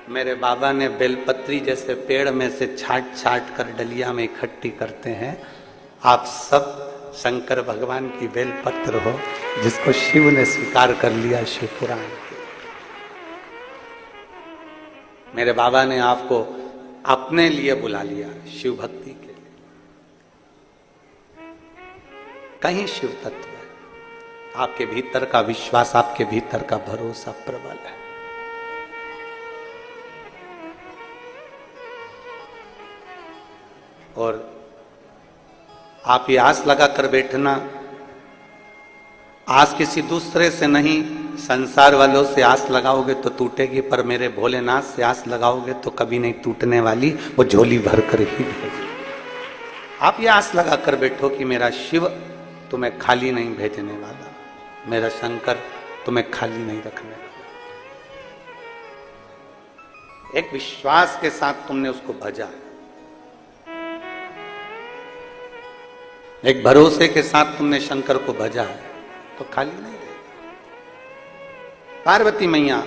मेरे बाबा ने बेलपत्री जैसे पेड़ में से छाट छाट कर डलिया में इकट्ठी करते हैं। आप सब शंकर भगवान की बेलपत्र हो, जिसको शिव ने स्वीकार कर लिया शिव पुराण के। मेरे बाबा ने आपको अपने लिए बुला लिया शिव भक्ति के लिए। कहीं शिव तत्व है, आपके भीतर का विश्वास, आपके भीतर का भरोसा प्रबल है। और आप ये आस लगा कर बैठना, आस किसी दूसरे से नहीं, संसार वालों से आस लगाओगे तो टूटेगी, पर मेरे भोलेनाथ से आस लगाओगे तो कभी नहीं टूटने वाली, वो झोली भर कर ही भेजेगी। आप ये आस लगा कर बैठो कि मेरा शिव तुम्हें खाली नहीं भेजने वाला, मेरा शंकर तुम्हें खाली नहीं रखने वाला। एक विश्वास के साथ तुमने उसको भजा, एक भरोसे के साथ तुमने शंकर को भजा है, तो खाली नहीं रहेगा। पार्वती मैया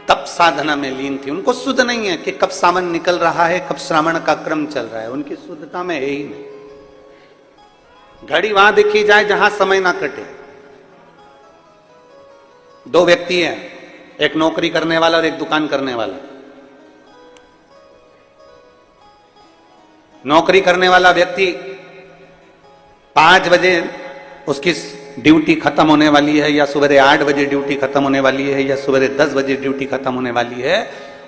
तप साधना में लीन थी। उनको सुध नहीं है कि कब सावन निकल रहा है, कब श्रावण का क्रम चल रहा है। उनकी शुद्धता में है ही नहीं। घड़ी वहां देखी जाए जहां समय ना कटे। दो व्यक्ति हैं, एक नौकरी करने वाला और एक दुकान करने वाला। नौकरी करने वाला व्यक्ति 5 बजे उसकी ड्यूटी खत्म होने वाली है, या सुबह 8 बजे ड्यूटी खत्म होने वाली है, या सुबह 10 बजे ड्यूटी खत्म होने वाली है,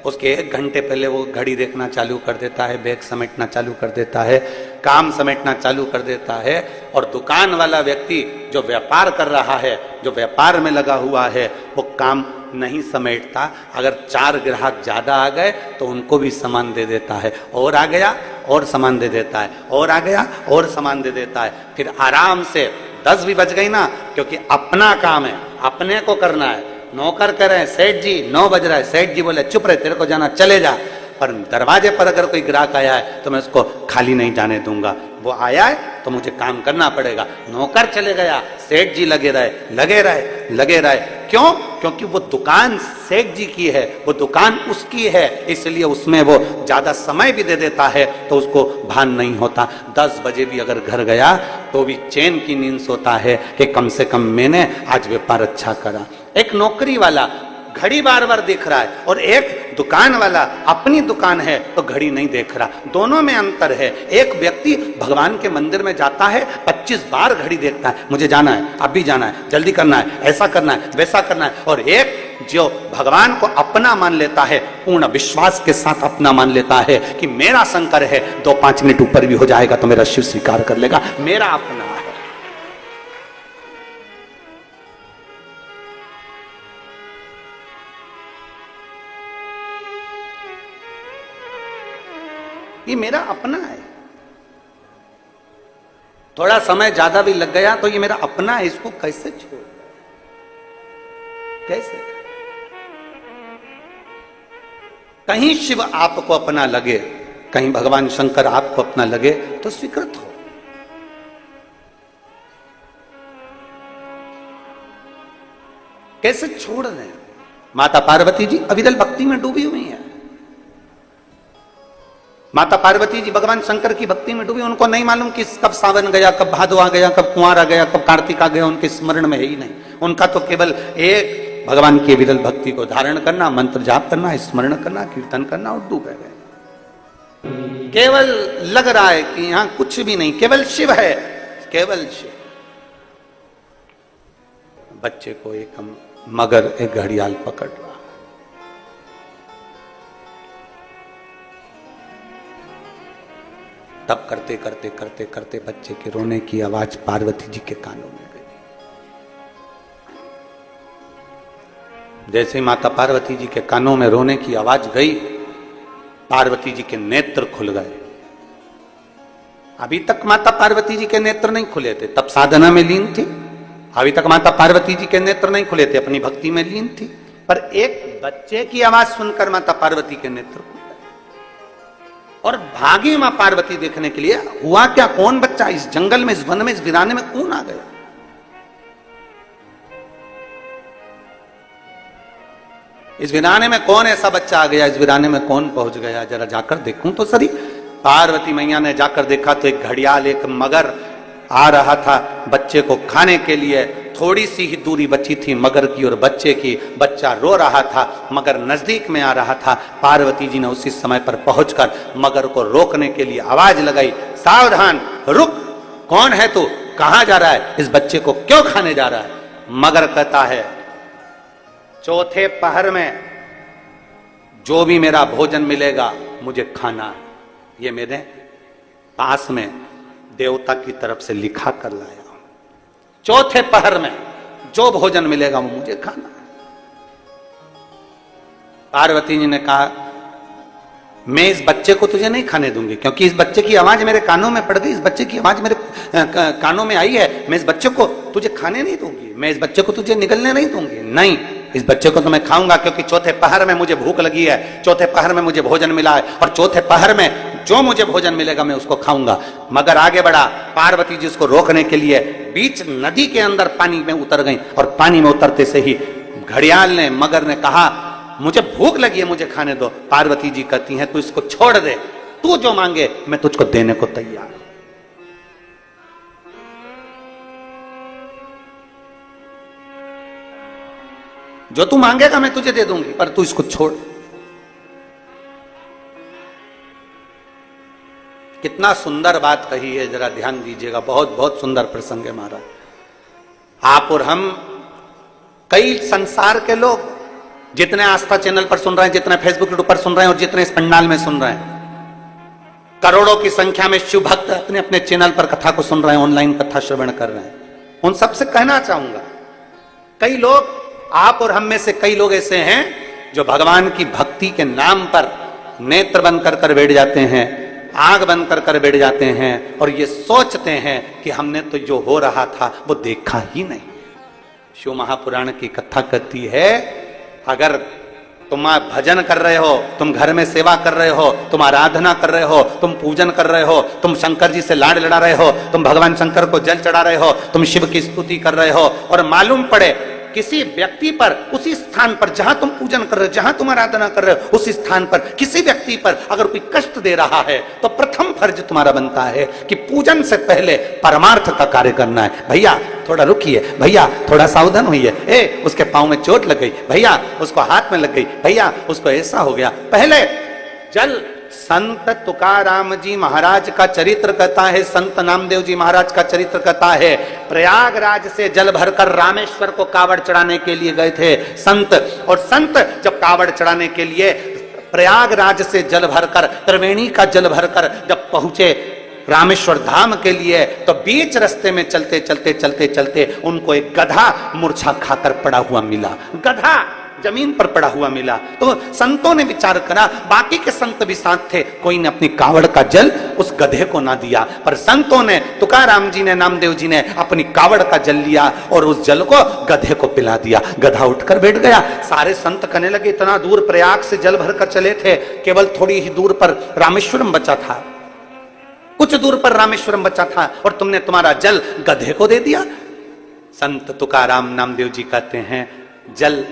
उसके 1 घंटे पहले वो घड़ी देखना चालू कर देता है, बैग समेटना चालू कर देता है, काम समेटना चालू कर देता है। और दुकान वाला व्यक्ति जो व्यापार कर रहा है, जो व्यापार में लगा हुआ है, वो काम नहीं समेटता। अगर 4 ग्राहक ज्यादा आ गए तो उनको भी सामान दे देता है, और आ गया और सामान दे देता है, और आ गया और सामान दे देता है। फिर आराम से 10 भी बज गई ना, क्योंकि अपना काम है, अपने को करना है। नौकर कह रहे हैं सेठ जी 9 बज रहा है, सेठ जी बोले चुप रहे, तेरे को जाना चले जा। पर दरवाजे पर अगर कोई ग्राहक आया है तो मैं उसको खाली नहीं जाने दूंगा। वो आया है तो मुझे काम करना पड़ेगा। नौकर चले गया, सेठ जी लगे रहे, लगे रहे, लगे रहे। क्यों? क्योंकि वो दुकान सेठ जी की है, वो दुकान उसकी है, इसलिए उसमें वो ज्यादा समय भी दे देता है तो उसको भान नहीं होता। 10 बजे भी अगर घर गया तो भी चैन की नींद सोता है कि कम से कम मैंने आज व्यापार अच्छा करा। एक नौकरी वाला घड़ी बार बार देख रहा है, और एक दुकान वाला अपनी दुकान है तो घड़ी नहीं देख रहा। दोनों में अंतर है। एक व्यक्ति भगवान के मंदिर में जाता है, 25 बार घड़ी देखता है, मुझे जाना है, अभी जाना है, जल्दी करना है, ऐसा करना है, वैसा करना है। और एक जो भगवान को अपना मान लेता है, पूर्ण विश्वास के साथ अपना मान लेता है कि मेरा शंकर है, 2-5 मिनट ऊपर भी हो जाएगा तो मेरा शिव स्वीकार कर लेगा, मेरा अपना है। ये मेरा अपना है। थोड़ा समय ज्यादा भी लग गया तो ये मेरा अपना है, इसको कैसे छोड़, कैसे? कहीं शिव आपको अपना लगे, कहीं भगवान शंकर आपको अपना लगे तो स्वीकृत हो। कैसे छोड़ रहे हैं? माता पार्वती जी अविरल भक्ति में डूबी हुई हैं। माता पार्वती जी भगवान शंकर की भक्ति में डूबी। उनको नहीं मालूम कि कब सावन गया, कब भादो आ गया, कब कुंवार आ गया, कब कार्तिक आ गया, उनके स्मरण में है ही नहीं। उनका तो केवल एक भगवान की विरल भक्ति को धारण करना, मंत्र जाप करना, स्मरण करना, कीर्तन करना, और डूबे गए। केवल लग रहा है कि यहां कुछ भी नहीं, केवल शिव है, केवल शिव। बच्चे को एक मगर एक घड़ियाल पकड़ रहा, तब करते करते करते करते बच्चे के रोने की आवाज पार्वती जी के कानों में गई। जैसे माता पार्वती जी के कानों में रोने की आवाज गई, पार्वती जी के नेत्र खुल गए। अभी तक माता पार्वती जी के नेत्र नहीं खुले थे, तब साधना में लीन थी। अभी तक माता पार्वती जी के नेत्र नहीं खुले थे, अपनी भक्ति में लीन थी। पर एक बच्चे की आवाज सुनकर माता पार्वती के नेत्र खुल गए और भागी मां पार्वती देखने के लिए। हुआ क्या? कौन बच्चा इस जंगल में, इस वन में, इस वीराने में कौन आ गया? इस वीराने में कौन ऐसा बच्चा आ गया, इस वीराने में कौन पहुंच गया, जरा जाकर देखूं तो सही। पार्वती मैया ने जाकर देखा तो एक घड़ियाल, एक मगर आ रहा था बच्चे को खाने के लिए। थोड़ी सी ही दूरी बची थी मगर की और बच्चे की। बच्चा रो रहा था, मगर नजदीक में आ रहा था। पार्वती जी ने उसी समय पर पहुंचकर मगर को रोकने के लिए आवाज लगाई, सावधान, रुक, कौन है तू, कहां जा रहा है, इस बच्चे को क्यों खाने जा रहा है। मगर कहता है, चौथे पहर में जो भी मेरा भोजन मिलेगा मुझे खाना है, ये मेरे पास में देवता की तरफ से लिखा कर लाया हूं। चौथे पहर में जो भोजन मिलेगा वो मुझे खाना है। पार्वती जी ने कहा, मैं इस बच्चे को तुझे नहीं खाने दूंगी, क्योंकि इस बच्चे की आवाज मेरे कानों में पड़ गई, इस बच्चे की आवाज मेरे कानों में आई है। मैं इस बच्चे को तुझे खाने नहीं दूंगी, मैं इस बच्चे को तुझे निगलने नहीं दूंगी। नहीं, इस बच्चे को तो मैं खाऊंगा, क्योंकि चौथे पहर में मुझे भूख लगी है, चौथे पहर में मुझे भोजन मिला है, और चौथे पहर में जो मुझे भोजन मिलेगा मैं उसको खाऊंगा। मगर आगे बढ़ा, पार्वती जी उसको रोकने के लिए बीच नदी के अंदर पानी में उतर गई, और पानी में उतरते से ही घड़ियाल ने, मगर ने कहा, मुझे भूख लगी है, मुझे खाने दो। पार्वती जी कहती हैं, तू इसको छोड़ दे, तू जो मांगे मैं तुझको देने को तैयार हूं। जो तू मांगेगा मैं तुझे दे दूंगी, पर तू इसको छोड़। कितना सुंदर बात कही है, जरा ध्यान दीजिएगा, बहुत बहुत सुंदर प्रसंग है महाराज। आप और हम, कई संसार के लोग जितने आस्था चैनल पर सुन रहे हैं, जितने फेसबुक पर सुन रहे हैं, और जितने इस पंडाल में सुन रहे हैं, करोड़ों की संख्या में शिव भक्त अपने अपने चैनल पर कथा को सुन रहे हैं, ऑनलाइन कथा श्रवण कर रहे हैं। उन सबसे कहना चाहूंगा, कई लोग, आप और हम में से कई लोग ऐसे हैं जो भगवान की भक्ति के नाम पर नेत्र बंद कर कर बैठ जाते हैं, आंख बंद कर कर बैठ जाते हैं, और ये सोचते हैं कि हमने तो जो हो रहा था वो देखा ही नहीं। शिव महापुराण की कथा कहती है, अगर तुम भजन कर रहे हो, तुम घर में सेवा कर रहे हो, तुम आराधना कर रहे हो, तुम पूजन कर रहे हो, तुम शंकर जी से लाड लड़ा रहे हो, तुम भगवान शंकर को जल चढ़ा रहे हो, तुम शिव की स्तुति कर रहे हो, और मालूम पड़े किसी व्यक्ति पर, उसी स्थान पर जहां तुम पूजन कर रहे हो, जहां तुम आराधना कर रहे हो, उस स्थान पर किसी व्यक्ति पर अगर कोई कष्ट दे रहा है, तो प्रथम फर्ज तुम्हारा बनता है कि पूजन से पहले परमार्थ का कार्य करना है। भैया थोड़ा रुकिए, भैया थोड़ा सावधान होइए, उसके पांव में चोट लग गई, भैया उसको हाथ में लग गई, भैया उसको ऐसा हो गया। पहले जल, संत तुकाराम जी महाराज का चरित्र कहता है, संत नामदेव जी महाराज का चरित्र कहता है, प्रयागराज से जल भरकर रामेश्वर को कावड़ चढ़ाने के लिए गए थे संत, और संत जब कावड़ चढ़ाने के लिए प्रयागराज से जल भरकर, त्रिवेणी का जल भरकर जब पहुंचे रामेश्वर धाम के लिए, तो बीच रास्ते में चलते चलते चलते चलते उनको एक गधा मूर्छा खाकर पड़ा हुआ मिला, गधा जमीन पर पड़ा हुआ मिला। तो संतों ने विचार करा, बाकी के संत भी साथ थे, कोई ने अपनी कावड़ का जल उस गधे को ना दिया, पर संतों ने, तुकाराम जी ने, नामदेव जी ने अपनी कावड़ का जल लिया और उस जल को गधे को पिला दिया। गधा उठकर बैठ गया। सारे संत कहने लगे, इतना दूर प्रयाग से जल भरकर चले थे, केवल थोड़ी ही दूर पर रामेश्वरम बचा था, कुछ दूर पर रामेश्वरम बचा था, और तुमने तुम्हारा जल गधे को दे दिया। संत तुकाराम नामदेव जी कहते हैं, जल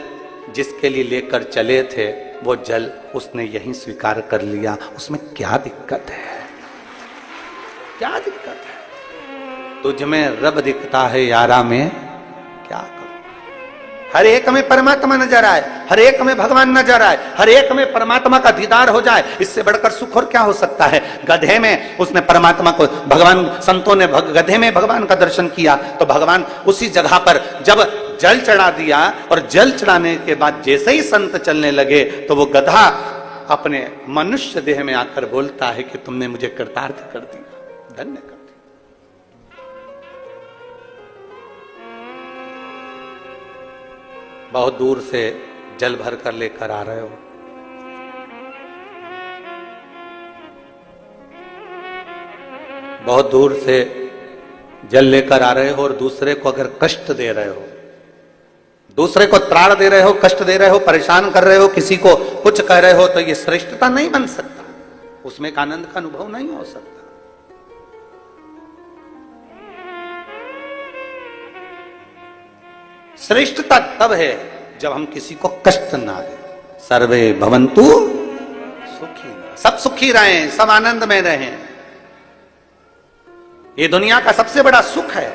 जिसके लिए लेकर चले थे वो जल उसने यहीं स्वीकार कर लिया, उसमें क्या दिक्कत है, क्या दिक्कत है। तुझ में रब दिखता है यारा, में क्या करूं। हर एक में परमात्मा नजर आए, हर एक में भगवान नजर आए, हर एक में परमात्मा का दीदार हो जाए, इससे बढ़कर सुख और क्या हो सकता है। गधे में उसने परमात्मा को, भगवान, संतों ने गधे में भगवान का दर्शन किया, तो भगवान उसी जगह पर जब जल चढ़ा दिया, और जल चढ़ाने के बाद जैसे ही संत चलने लगे, तो वो गधा अपने मनुष्य देह में आकर बोलता है कि तुमने मुझे कृतार्थ कर दिया, धन्य कर दिया। बहुत दूर से जल भर कर लेकर आ रहे हो, बहुत दूर से जल लेकर आ रहे हो, और दूसरे को अगर कष्ट दे रहे हो, दूसरे को त्राण दे रहे हो, कष्ट दे रहे हो, परेशान कर रहे हो, किसी को कुछ कह रहे हो, तो ये श्रेष्ठता नहीं बन सकता, उसमें एक आनंद का अनुभव नहीं हो सकता। श्रेष्ठता तब है जब हम किसी को कष्ट ना दें। सर्वे भवन्तु सुखी। सब सुखी रहें, सब आनंद में रहें। ये दुनिया का सबसे बड़ा सुख है।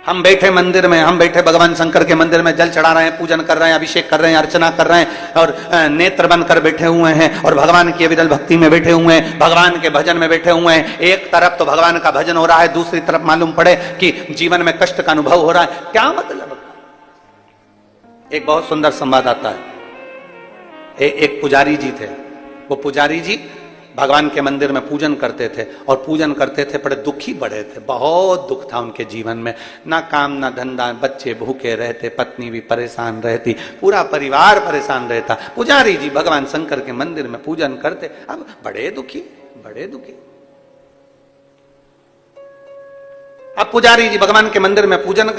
हम बैठे मंदिर में, हम बैठे भगवान शंकर के मंदिर में, जल चढ़ा रहे हैं, पूजन कर रहे हैं, अभिषेक कर रहे हैं, अर्चना कर रहे हैं और नेत्र बंद कर बैठे हुए हैं और भगवान की अविरल भक्ति में बैठे हुए हैं, भगवान के भजन में बैठे हुए हैं। एक तरफ तो भगवान का भजन हो रहा है, दूसरी तरफ मालूम पड़े कि जीवन में कष्ट का अनुभव हो रहा है, क्या मतलब? एक बहुत सुंदर संवाद आता है। एक पुजारी जी थे। वो पुजारी जी भगवान के मंदिर में पूजन करते थे और पूजन करते थे, बड़े दुखी बड़े थे, बहुत दुख था उनके जीवन में। ना काम ना धंधा, बच्चे भूखे रहते, पत्नी भी परेशान रहती, पूरा परिवार परेशान रहता। पुजारी जी भगवान शंकर के मंदिर में पूजन करते, अब बड़े दुखी, बड़े दुखी। अब पुजारी जी भगवान के मंदिर में पूजन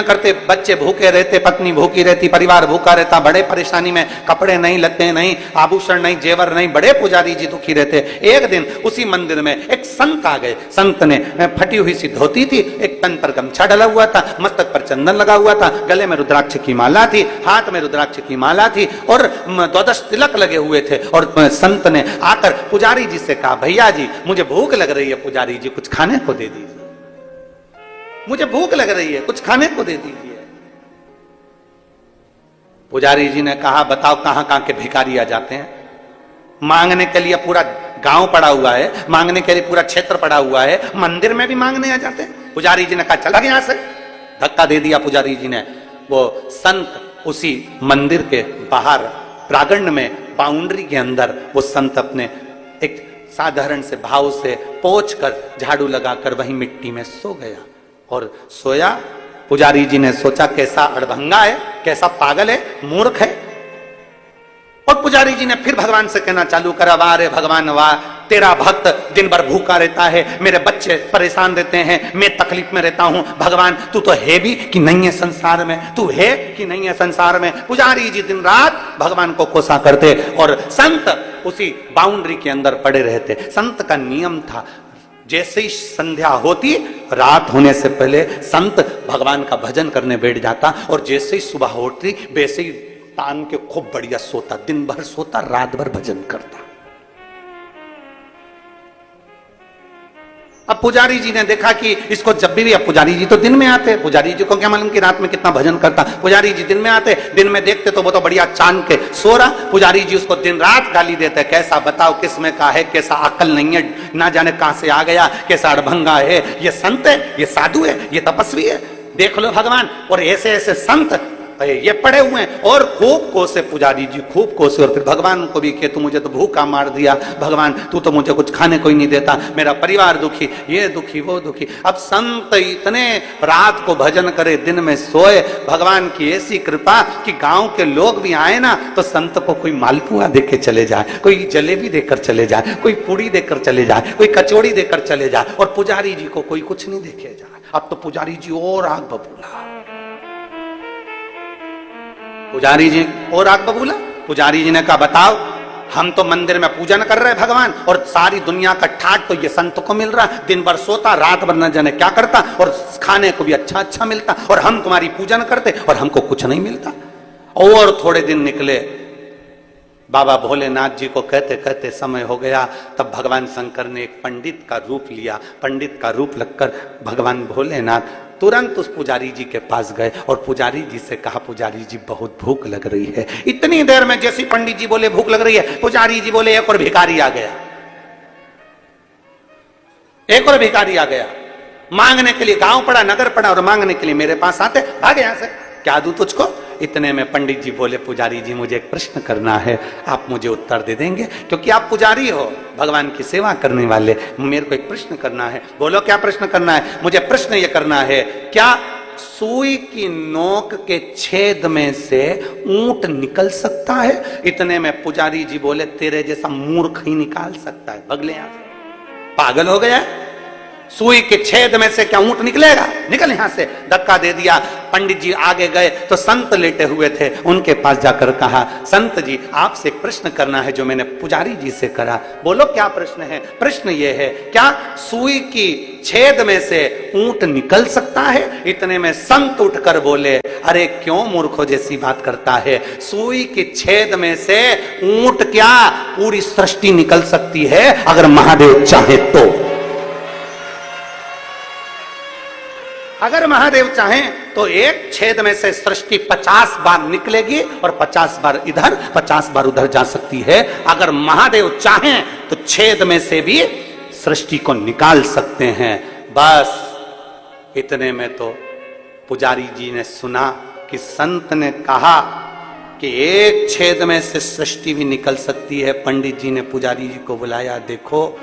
करते, बच्चे भूखे रहते, पत्नी भूखी रहती, परिवार भूखा रहता, बड़े परेशानी में, कपड़े नहीं, लत्ते नहीं, आभूषण नहीं, जेवर नहीं, बड़े पुजारी जी दुखी रहते। एक दिन उसी मंदिर में एक संत आ गए। संत ने फटी हुई सी धोती थी, एक तन पर गमछा डला हुआ था, मस्तक पर चंदन लगा हुआ था, गले में रुद्राक्ष की माला थी, हाथ में रुद्राक्ष की माला थी और 12 तिलक लगे हुए थे। और संत ने आकर पुजारी जी से कहा, भैया जी मुझे भूख लग रही है, पुजारी जी कुछ खाने को दे दीजिए, मुझे भूख लग रही है, कुछ खाने को दे दीजिए। पुजारी जी ने कहा, बताओ कहां कहां के भिखारी आ जाते हैं? मांगने के लिए पूरा गांव पड़ा हुआ है, मांगने के लिए पूरा क्षेत्र पड़ा हुआ है, मंदिर में भी मांगने आ जाते हैं। पुजारी जी ने कहा, चला यहां से, धक्का दे दिया पुजारी जी ने। वो संत उसी मंदिर के बाहर प्रांगण में, बाउंड्री के अंदर, वो संत अपने एक साधारण से भाव से पोंछ कर, झाड़ू लगाकर वहीं मिट्टी में सो गया। और सोया। पुजारी जी ने सोचा, कैसा अड़भंगा है, कैसा पागल है, मूर्ख है। और पुजारी जी ने फिर भगवान से कहना चालू करा, वाह रे भगवान वाह, तेरा भक्त दिन भर भूखा रहता है, मेरे बच्चे परेशान रहते हैं, मैं तकलीफ में रहता हूं, भगवान तू तो है भी कि नहीं है संसार में, तू है कि नहीं है संसार में। पुजारी जी दिन रात भगवान को कोसा करते और संत उसी बाउंड्री के अंदर पड़े रहते। संत का नियम था, जैसे ही संध्या होती, रात होने से पहले संत भगवान का भजन करने बैठ जाता और जैसे ही सुबह होती, वैसे ही तान के खूब बढ़िया सोता, दिन भर सोता, रात भर भजन करता। अब पुजारी जी ने देखा कि इसको जब भी, अब पुजारी जी तो दिन में आते, पुजारी जी को क्या मालूम कि रात में कितना भजन करता। पुजारी जी दिन में आते, दिन में देखते तो वो तो बढ़िया चांद के सो रहा। पुजारी जी उसको दिन रात गाली देते, कैसा बताओ किस में का है, कैसा अकल नहीं है, ना जाने कहां से आ गया, कैसा अड़भंगा है, ये संत है, ये साधु है, ये तपस्वी है, देख लो भगवान। और ऐसे ऐसे संत ये पड़े हुए हैं। और खूब कोसे पुजारी जी, खूब कोसे। और फिर भगवान को भी कि तू मुझे तो भूखा मार दिया, भगवान तू तो मुझे कुछ खाने को ही नहीं देता, मेरा परिवार दुखी, ये दुखी वो दुखी। अब संत इतने रात को भजन करे, दिन में सोए, भगवान की ऐसी कृपा कि गांव के लोग भी आए ना तो संत को कोई मालपुआ देके चले जाए, कोई जलेबी देकर चले जाए, कोई पूड़ी देकर चले जाए, कोई कचौड़ी देकर चले जाए, और पुजारी जी को कोई कुछ नहीं देके जाए। अब तो पुजारी जी और आग बबूला, पुजारी जी और आग बबूला। पुजारी जी ने कहा, बताओ हम तो मंदिर में पूजन कर रहे हैं भगवान, और सारी दुनिया का ठाट तो ये संत को मिल रहा, दिन भर सोता, रात भर न जाने क्या करता, और खाने को भी अच्छा अच्छा मिलता, और हम तुम्हारी पूजन करते और हमको कुछ नहीं मिलता। और थोड़े दिन निकले, बाबा भोलेनाथ जी को कहते कहते समय हो गया, तब भगवान शंकर ने एक पंडित का रूप लिया। पंडित का रूप लगकर भगवान भोलेनाथ तुरंत उस पुजारी जी के पास गए और पुजारी जी से कहा, पुजारी जी बहुत भूख लग रही है। इतनी देर में जैसे पंडित जी बोले भूख लग रही है, पुजारी जी बोले एक और भिखारी आ गया, एक और भिखारी आ गया मांगने के लिए। गांव पड़ा, नगर पड़ा, और मांगने के लिए मेरे पास आते, भाग यहां से, क्या दूं तुझको। इतने में पंडित जी बोले, पुजारी जी मुझे एक प्रश्न करना है, आप मुझे उत्तर दे देंगे, क्योंकि आप पुजारी हो, भगवान की सेवा करने वाले, मेरे को एक प्रश्न करना है। बोलो क्या प्रश्न करना है। मुझे प्रश्न ये करना है, क्या सुई की नोक के छेद में से ऊंट निकल सकता है। इतने में पुजारी जी बोले, तेरे जैसा मूर्ख ही निकाल सकता है, भगले यहां से, पागल हो गया। सुई के छेद में से क्या ऊंट निकलेगा, निकल यहां से। धक्का दे दिया। पंडित जी आगे गए तो संत लेटे हुए थे, उनके पास जाकर कहा, संत जी आपसे एक प्रश्न करना है जो मैंने पुजारी जी से करा। बोलो क्या प्रश्न है। प्रश्न ये है, क्या सुई की छेद में से ऊंट निकल सकता है? इतने में संत उठकर बोले, अरे क्यों मूर्खों जैसी बात करता है, सुई के छेद में से ऊंट क्या पूरी सृष्टि निकल सकती है अगर महादेव चाहे तो। अगर महादेव चाहें तो एक छेद में से सृष्टि 50 बार निकलेगी और 50 बार इधर 50 बार उधर जा सकती है। अगर महादेव चाहें तो छेद में से भी सृष्टि को निकाल सकते हैं। बस इतने में तो पुजारी जी ने सुना कि संत ने कहा कि एक छेद में से सृष्टि भी निकल सकती है। पंडित जी ने पुजारी जी को बुलाया, देखो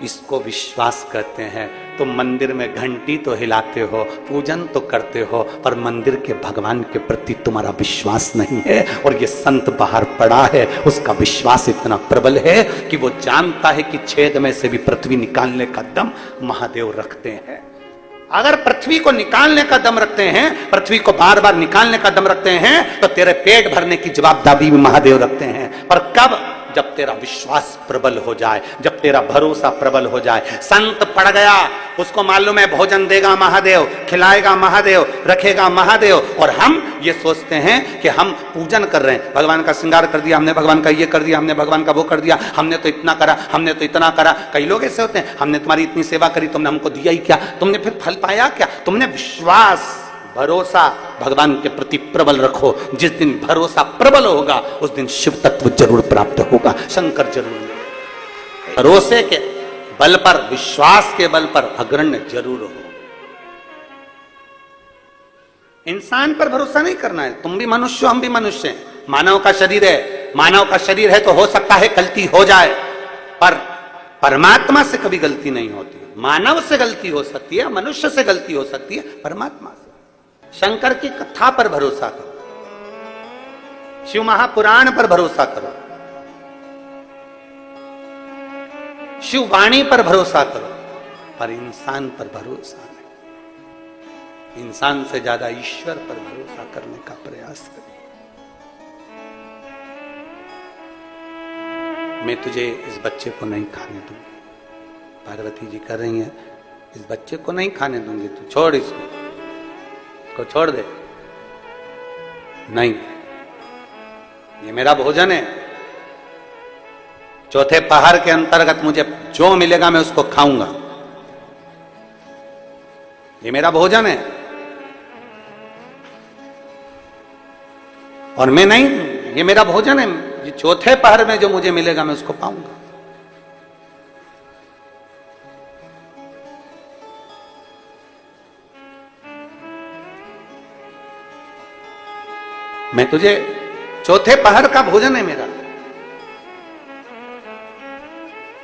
इसको विश्वास कहते हैं। तुम मंदिर में घंटी तो हिलाते हो, पूजन तो करते हो, पर मंदिर के भगवान के प्रति तुम्हारा विश्वास नहीं है। और ये संत बाहर पड़ा है, उसका विश्वास इतना प्रबल है कि वो जानता है कि छेद में से भी पृथ्वी निकालने का दम महादेव रखते हैं। अगर पृथ्वी को निकालने का दम रखते हैं, पृथ्वी को बार बार निकालने का दम रखते हैं, तो तेरे पेट भरने की जवाबदारी भी महादेव रखते हैं। पर कब? जब तेरा विश्वास प्रबल हो जाए, जब तेरा भरोसा प्रबल हो जाए। संत पड़ गया, उसको मालूम है भोजन देगा महादेव, खिलाएगा महादेव, रखेगा महादेव, और हम ये सोचते हैं कि हम पूजन कर रहे हैं, भगवान का श्रृंगार कर दिया हमने, भगवान का ये कर दिया हमने, भगवान का वो कर दिया हमने, तो इतना करा हमने, तो इतना करा। कई लोग ऐसे होते हैं, हमने तुम्हारी इतनी सेवा करी, तुमने हमको दिया ही क्या, तुमने फिर फल पाया क्या? तुमने विश्वास भरोसा भगवान के प्रति प्रबल रखो। जिस दिन भरोसा प्रबल होगा उस दिन शिव तत्व जरूर प्राप्त होगा, शंकर जरूर। भरोसे के बल पर, विश्वास के बल पर अग्रण्य जरूर हो। इंसान पर भरोसा नहीं करना है। तुम भी मनुष्य, हम भी मनुष्य हैं। मानव का शरीर है, मानव का शरीर है तो हो सकता है गलती हो जाए, पर परमात्मा से कभी गलती नहीं होती। मानव से गलती हो सकती है, मनुष्य से गलती हो सकती है, परमात्मा से। शंकर की कथा पर भरोसा करो, शिव महापुराण पर भरोसा करो, शिव वाणी पर भरोसा करो, पर इंसान पर भरोसा नहीं। इंसान से ज्यादा ईश्वर पर भरोसा करने का प्रयास करो। मैं तुझे इस बच्चे को नहीं खाने दूंगी, पार्वती जी कर रही हैं, इस बच्चे को नहीं खाने दूंगी, तू छोड़ इसको छोड़ दे। नहीं, ये मेरा भोजन है, चौथे पहर के अंतर्गत मुझे जो मिलेगा मैं उसको खाऊंगा, ये मेरा भोजन है। और मैं नहीं, ये मेरा भोजन है, ये चौथे पहर में जो मुझे मिलेगा मैं उसको पाऊंगा। मैं तुझे चौथे पहर का भोजन है मेरा।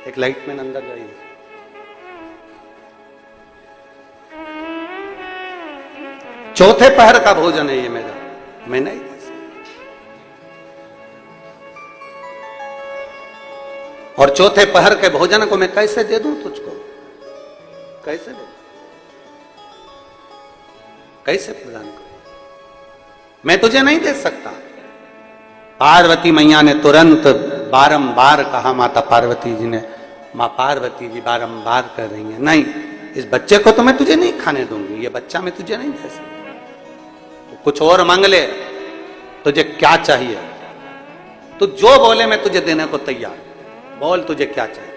एक लाइट में अंदर जाइए। चौथे पहर का भोजन है ये मेरा, मैं नहीं दे सकता। और चौथे पहर के भोजन को मैं कैसे दे दूं तुझको? कैसे दे, कैसे प्रदान करूं? मैं तुझे नहीं दे सकता। पार्वती मैया ने तुरंत बारंबार कहा, माता पार्वती जी ने, मां पार्वती जी बारंबार कह रही हैं, नहीं, इस बच्चे को तो मैं तुझे नहीं खाने दूंगी, ये बच्चा मैं तुझे नहीं दे सकता। तो कुछ और मांग ले, तुझे क्या चाहिए? तू जो बोले मैं तुझे देने को तैयार। बोल तुझे क्या चाहिए?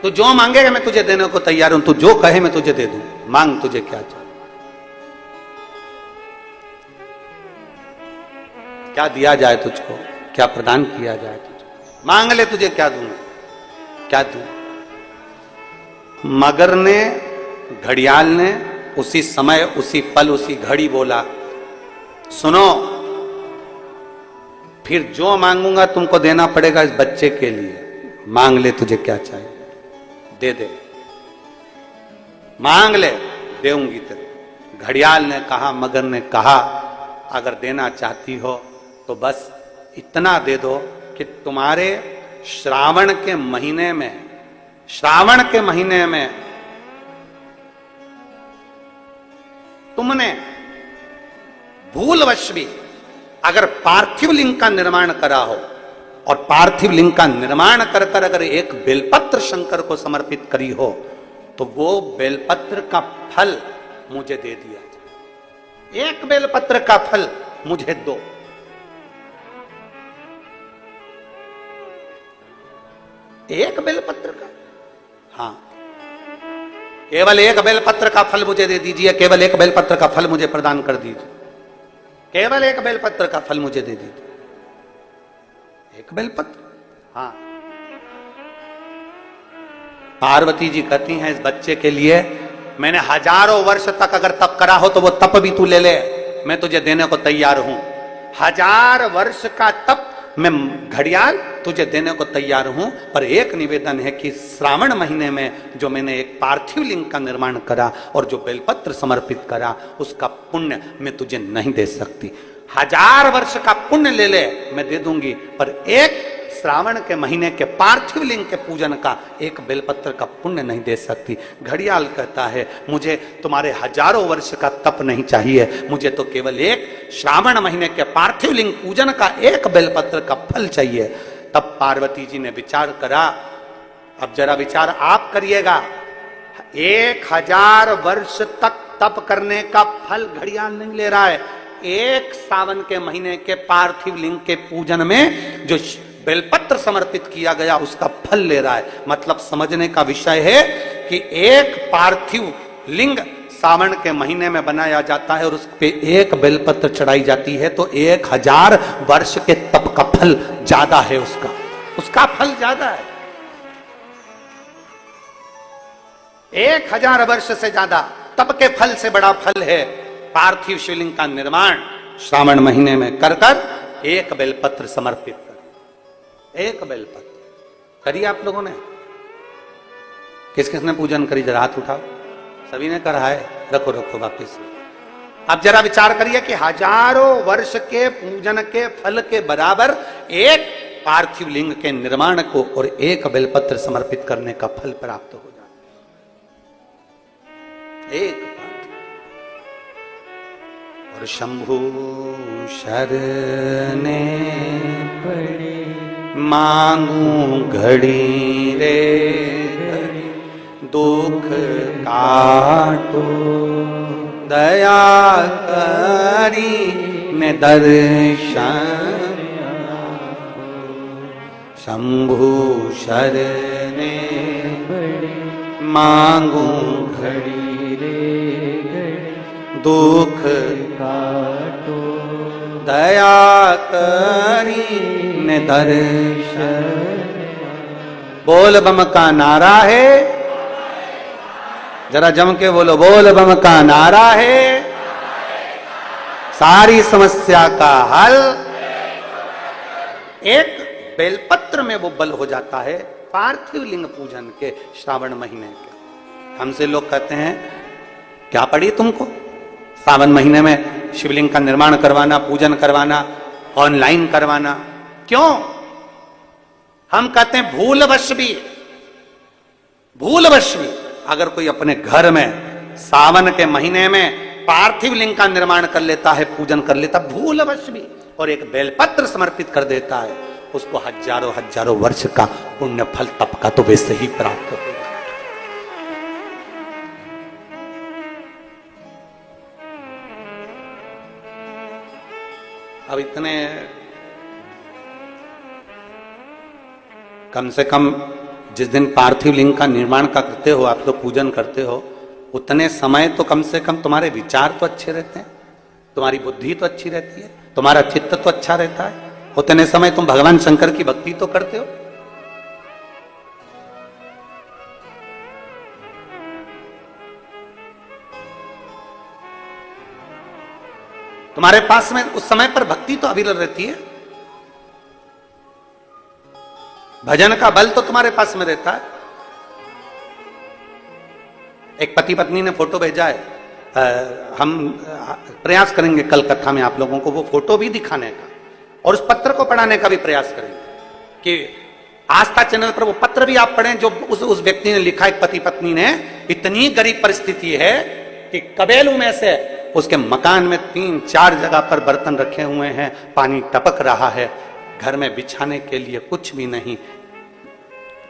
तू जो मांगेगा मैं तुझे देने को तैयार हूं, तू जो कहे मैं तुझे दे दूं। मांग, तुझे क्या चाहिए? क्या दिया जाए तुझको, क्या प्रदान किया जाए तुझको? मांग ले, तुझे क्या दूं, क्या दूं? मगर ने, घड़ियाल ने उसी समय, उसी पल, उसी घड़ी बोला, सुनो, फिर जो मांगूंगा तुमको देना पड़ेगा इस बच्चे के लिए। मांग ले, तुझे क्या चाहिए, दे दे, मांग ले, देऊंगी तेरे। घड़ियाल ने कहा, मगर ने कहा, अगर देना चाहती हो तो बस इतना दे दो कि तुम्हारे श्रावण के महीने में, श्रावण के महीने में तुमने भूलवश भी अगर पार्थिव लिंग का निर्माण करा हो, और पार्थिव लिंग का निर्माण कर कर अगर एक बेलपत्र शंकर को समर्पित करी हो तो वो बेलपत्र का फल मुझे दे दिया जाए। एक बेलपत्र का फल मुझे दो। एक बेलपत्र का, हाँ, केवल एक बेलपत्र का फल मुझे दे दीजिए, केवल एक बेलपत्र का फल मुझे प्रदान कर दीजिए, केवल एक बेलपत्र का फल मुझे दे दीजिए। एक बेलपत्र, हाँ। पार्वती जी कहती हैं इस बच्चे के लिए मैंने हजारों वर्ष तक अगर तप करा हो तो वो तप भी तू ले ले, मैं तुझे देने को तैयार हूं। 1000 वर्ष का तप मैं घड़ियाल तुझे देने को तैयार हूं, पर एक निवेदन है कि श्रावण महीने में जो मैंने एक पार्थिव लिंग का निर्माण करा और जो बेलपत्र समर्पित करा उसका पुण्य मैं तुझे नहीं दे सकती। 1000 वर्ष का पुण्य ले ले मैं दे दूंगी, पर एक श्रावण के महीने के पार्थिव लिंग के पूजन का एक बेलपत्र का पुण्य नहीं दे सकती। घड़ियाल कहता है मुझे तुम्हारे हजारों वर्ष का तप नहीं चाहिए, मुझे तो केवल एक श्रावण महीने के पार्थिव लिंग पूजन का एक बेलपत्र का फल चाहिए। तब पार्वती जी ने विचार करा, अब जरा विचार आप करिएगा, 1000 वर्ष तक तप करने का फल घड़ियाल नहीं ले रहा है, एक सावन के महीने के पार्थिव लिंग के पूजन में जो बेलपत्र समर्पित किया गया उसका फल ले रहा है। मतलब समझने का विषय है कि एक पार्थिव लिंग सावन के महीने में बनाया जाता है और उस पे एक बेलपत्र चढ़ाई जाती है, तो 1000 वर्ष के तप का फल ज्यादा है, उसका फल ज्यादा है। 1000 वर्ष से ज्यादा तप के फल से बड़ा फल है पार्थिव शिवलिंग का निर्माण श्रावण महीने में कर कर एक बेलपत्र समर्पित कर। एक बेलपत्र करिए आप लोगों ने, किस किसने पूजन करी जरा हाथ उठाओ। सभी ने करा है, रखो वापिस। अब जरा विचार करिए कि हजारों वर्ष के पूजन के फल के बराबर एक पार्थिव लिंग के निर्माण को और एक बेलपत्र समर्पित करने का फल प्राप्त हो जाए। एक और शंभु शरणे पड़े मांगू घड़ी रे घड़ी, दुख काटो दया करी ने दर्शन। शंभु शरणे मांगू घड़ी रे घड़ी, दुख काटो दया करी ने दर्शन। बोल बम का नारा है, जरा जम के बोलो, बोल बम का नारा है, सारी समस्या का हल एक बेलपत्र में वो बल हो जाता है पार्थिव लिंग पूजन के श्रावण महीने के। हमसे लोग कहते हैं क्या पड़ी तुमको सावन महीने में शिवलिंग का निर्माण करवाना, पूजन करवाना, ऑनलाइन करवाना, क्यों? हम कहते हैं भूलवश भी अगर कोई अपने घर में सावन के महीने में पार्थिव लिंग का निर्माण कर लेता है, पूजन कर लेता भूलवश भी, और एक बेलपत्र समर्पित कर देता है, उसको हजारों वर्ष का पुण्य फल तप का तो वैसे ही प्राप्त होगा। अब इतने कम से कम जिस दिन पार्थिव लिंग का निर्माण का करते हो आप लोग, पूजन करते हो, उतने समय तो कम से कम तुम्हारे विचार तो अच्छे रहते हैं, तुम्हारी बुद्धि तो अच्छी रहती है, तुम्हारा चित्त तो अच्छा रहता है। उतने समय तुम भगवान शंकर की भक्ति तो करते हो। तुम्हारे पास में उस समय पर भक्ति तो अविरल रहती है, भजन का बल तो तुम्हारे पास में रहता है। एक पति पत्नी ने फोटो भेजा है, हम प्रयास करेंगे कल कथा में आप लोगों को वो फोटो भी दिखाने का और उस पत्र को पढ़ाने का भी प्रयास करेंगे कि आस्था चैनल पर वो पत्र भी आप पढ़ें जो उस व्यक्ति ने लिखा। एक पति पत्नी ने, इतनी गरीब परिस्थिति है कि कबेलू में से उसके मकान में 3-4 जगह पर बर्तन रखे हुए हैं, पानी टपक रहा है, घर में बिछाने के लिए कुछ भी नहीं।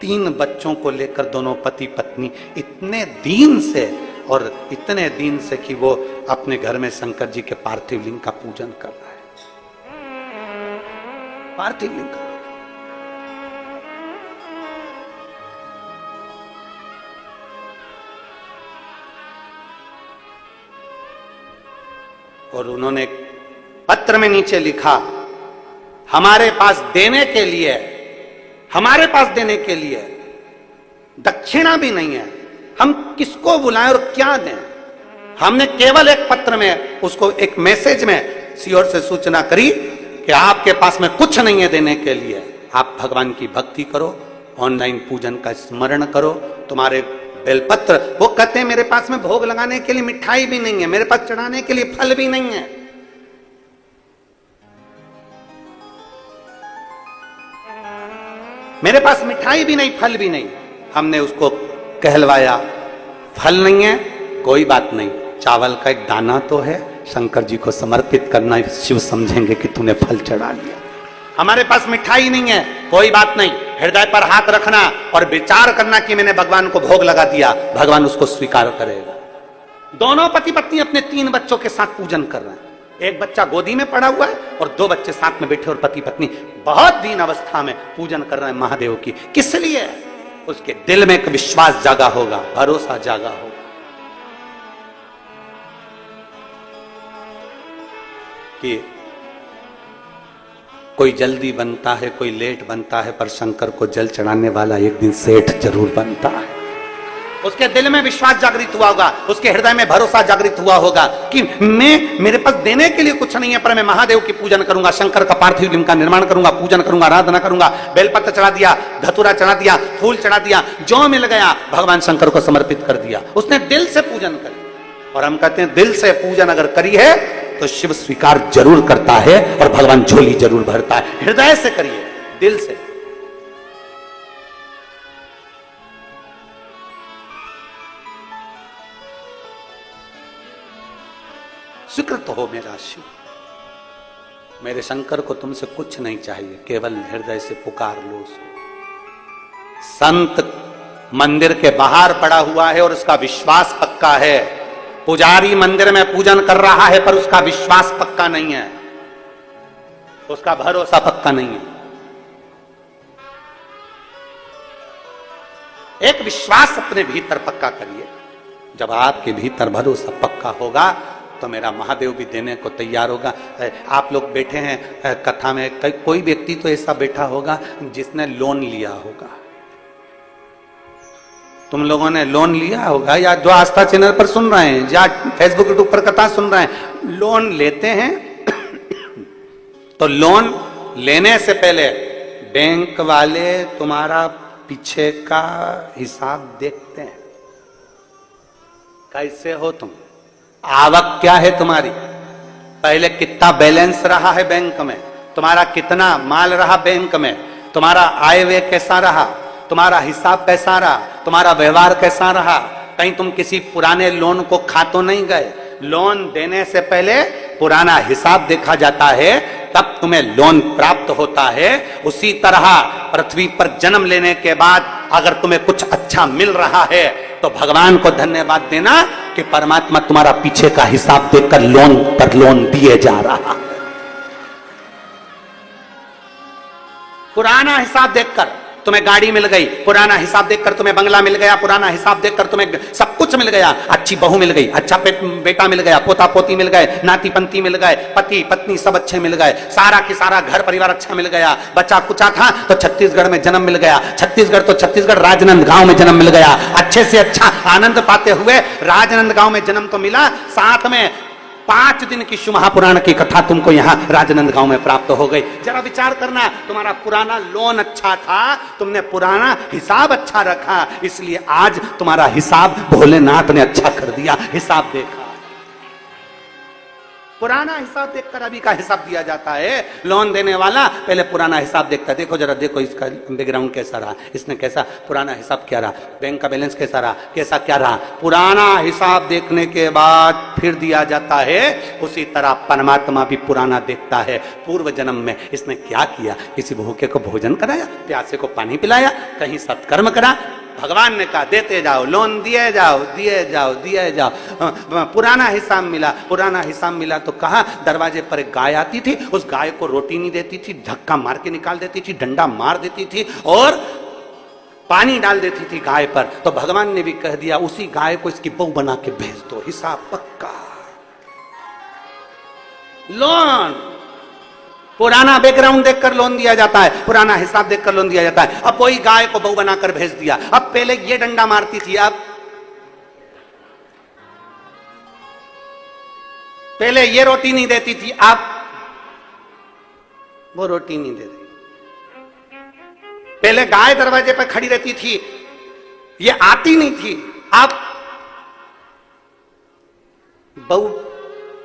3 बच्चों को लेकर दोनों पति पत्नी इतने दीन से और इतने दिन से कि वो अपने घर में शंकर जी के पार्थिव लिंग का पूजन कर रहा है। पार्थिव लिंग का और उन्होंने पत्र में नीचे लिखा, हमारे पास देने के लिए, हमारे पास देने के लिए दक्षिणा भी नहीं है, हम किसको बुलाएं और क्या दें। हमने केवल एक पत्र में उसको, एक मैसेज में सीओर से सूचना करी कि आपके पास में कुछ नहीं है देने के लिए, आप भगवान की भक्ति करो, ऑनलाइन पूजन का स्मरण करो, तुम्हारे बेलपत्र, वो कहते हैं मेरे पास में भोग लगाने के लिए मिठाई भी नहीं है, मेरे पास चढ़ाने के लिए फल भी नहीं है। मेरे पास मिठाई भी नहीं, फल भी नहीं। हमने उसको कहलवाया, फल नहीं है कोई बात नहीं, चावल का एक दाना तो है, शंकर जी को समर्पित करना, शिव समझेंगे कि तूने फल चढ़ा लिया। हमारे पास मिठाई नहीं है कोई बात नहीं, हृदय पर हाथ रखना और विचार करना कि मैंने भगवान को भोग लगा दिया, भगवान उसको स्वीकार करेगा। दोनों पति पत्नी अपने 3 बच्चों के साथ पूजन कर रहे हैं। एक बच्चा गोदी में पड़ा हुआ है और 2 बच्चे साथ में बैठे और पति पत्नी बहुत दीन अवस्था में पूजन कर रहे हैं महादेव की। किस लिए? उसके दिल में एक विश्वास जागा होगा, भरोसा जागा होगा कि कोई जल्दी बनता है, कोई लेट बनता है, पर शंकर को जल चढ़ाने वाला एक दिन सेठ जरूर बनता है। उसके दिल में विश्वास जागृत हुआ होगा, उसके हृदय में भरोसा जागृत हुआ होगा कि मेरे पास देने के लिए कुछ नहीं है, पर मैं महादेव की पूजन करूंगा, शंकर का पार्थिव लिंग का निर्माण करूंगा, पूजन करूंगा, आराधना करूंगा, बेलपत्र चढ़ा दिया, धतूरा चढ़ा दिया, फूल चढ़ा दिया, जो मिल गया भगवान शंकर को समर्पित कर दिया। उसने दिल से पूजन करी। और हम कहते हैं दिल से पूजन अगर करी है तो शिव स्वीकार जरूर करता है और भगवान झोली जरूर भरता है। हृदय से करिए, दिल से। स्वीकृत हो मेरा शिव, मेरे शंकर को तुमसे कुछ नहीं चाहिए, केवल हृदय से पुकार लो। संत मंदिर के बाहर पड़ा हुआ है और उसका विश्वास पक्का है। पुजारी मंदिर में पूजन कर रहा है पर उसका विश्वास पक्का नहीं है, उसका भरोसा पक्का नहीं है। एक विश्वास अपने भीतर पक्का करिए। जब आपके भीतर भरोसा पक्का होगा तो मेरा महादेव भी देने को तैयार होगा। आप लोग बैठे हैं कथा में, कोई व्यक्ति तो ऐसा बैठा होगा जिसने लोन लिया होगा। तुम लोगों ने लोन लिया होगा, या जो आस्था चैनल पर सुन रहे हैं या फेसबुक यूट्यूब पर कथा सुन रहे हैं, लोन लेते हैं तो लोन लेने से पहले बैंक वाले तुम्हारा पीछे का हिसाब देखते हैं। कैसे हो तुम, आवक क्या है तुम्हारी, पहले कितना बैलेंस रहा है बैंक में, तुम्हारा कितना माल रहा बैंक में, तुम्हारा आय व्यय कैसा रहा, तुम्हारा हिसाब कैसा रहा, तुम्हारा व्यवहार कैसा रहा। कहीं तुम किसी पुराने लोन को खा तो नहीं गए। लोन देने से पहले पुराना हिसाब देखा जाता है, तब तुम्हें लोन प्राप्त होता है। उसी तरह पृथ्वी पर जन्म लेने के बाद अगर तुम्हें कुछ अच्छा मिल रहा है तो भगवान को धन्यवाद देना कि परमात्मा तुम्हारा पीछे का हिसाब देखकर लोन पर लोन दिए जा रहा। पुराना हिसाब देखकर तुम्हें गाड़ी मिल गई, पुराना हिसाब देखकर तुम्हें बंगला मिल गया, पुराना हिसाब देखकर तुम्हें सब कुछ मिल गया, अच्छी बहू मिल गई, अच्छा बेटा मिल गया, पोता पोती मिल गए, नाती पंती मिल गए, पति पत्नी सब अच्छे मिल गए, सारा की सारा घर परिवार अच्छा मिल गया। बच्चा कुचा था तो छत्तीसगढ़ में जन्म मिल गया, छत्तीसगढ़ राजनांदगांव में जन्म मिल गया। अच्छे से अच्छा आनंद पाते हुए राजनांदगांव में जन्म तो मिला, साथ में 5 दिन की शिव महापुराण की कथा तुमको यहाँ राजनांदगांव में प्राप्त हो गई। जरा विचार करना, तुम्हारा पुराना लोन अच्छा था, तुमने पुराना हिसाब अच्छा रखा, इसलिए आज तुम्हारा हिसाब भोलेनाथ ने अच्छा कर दिया। हिसाब देखा, पुराना हिसाब देखकर अभी का हिसाब दिया जाता है। लोन देने वाला पहले पुराना हिसाब देखता है, देखो जरा देखो इसका बैकग्राउंड कैसा रहा, इसने कैसा पुराना हिसाब क्या रहा, बैंक का बैलेंस कैसा रहा, कैसा क्या रहा, पुराना हिसाब देखने के बाद फिर दिया जाता है। उसी तरह परमात्मा भी पुराना देखता है, पूर्व जन्म में इसने क्या किया, किसी भूखे को भोजन कराया, प्यासे को पानी पिलाया, कहीं सत्कर्म करा। भगवान ने कहा देते जाओ, लोन दिए जाओ दिए जाओ दिए जाओ। पुराना हिसाब मिला, पुराना हिसाब मिला तो कहा दरवाजे पर एक गाय आती थी, उस गाय को रोटी नहीं देती थी, धक्का मार के निकाल देती थी, डंडा मार देती थी और पानी डाल देती थी गाय पर। तो भगवान ने भी कह दिया उसी गाय को इसकी बहू बना के भेज दो, हिसाब पक्का। लोन पुराना बैकग्राउंड देखकर लोन दिया जाता है, पुराना हिसाब देखकर लोन दिया जाता है। अब कोई गाय को बहू बनाकर भेज दिया, अब पहले ये डंडा मारती थी, अब पहले ये रोटी नहीं देती थी, अब वो रोटी नहीं दे रही। पहले गाय दरवाजे पर खड़ी रहती थी, ये आती नहीं थी, अब बहू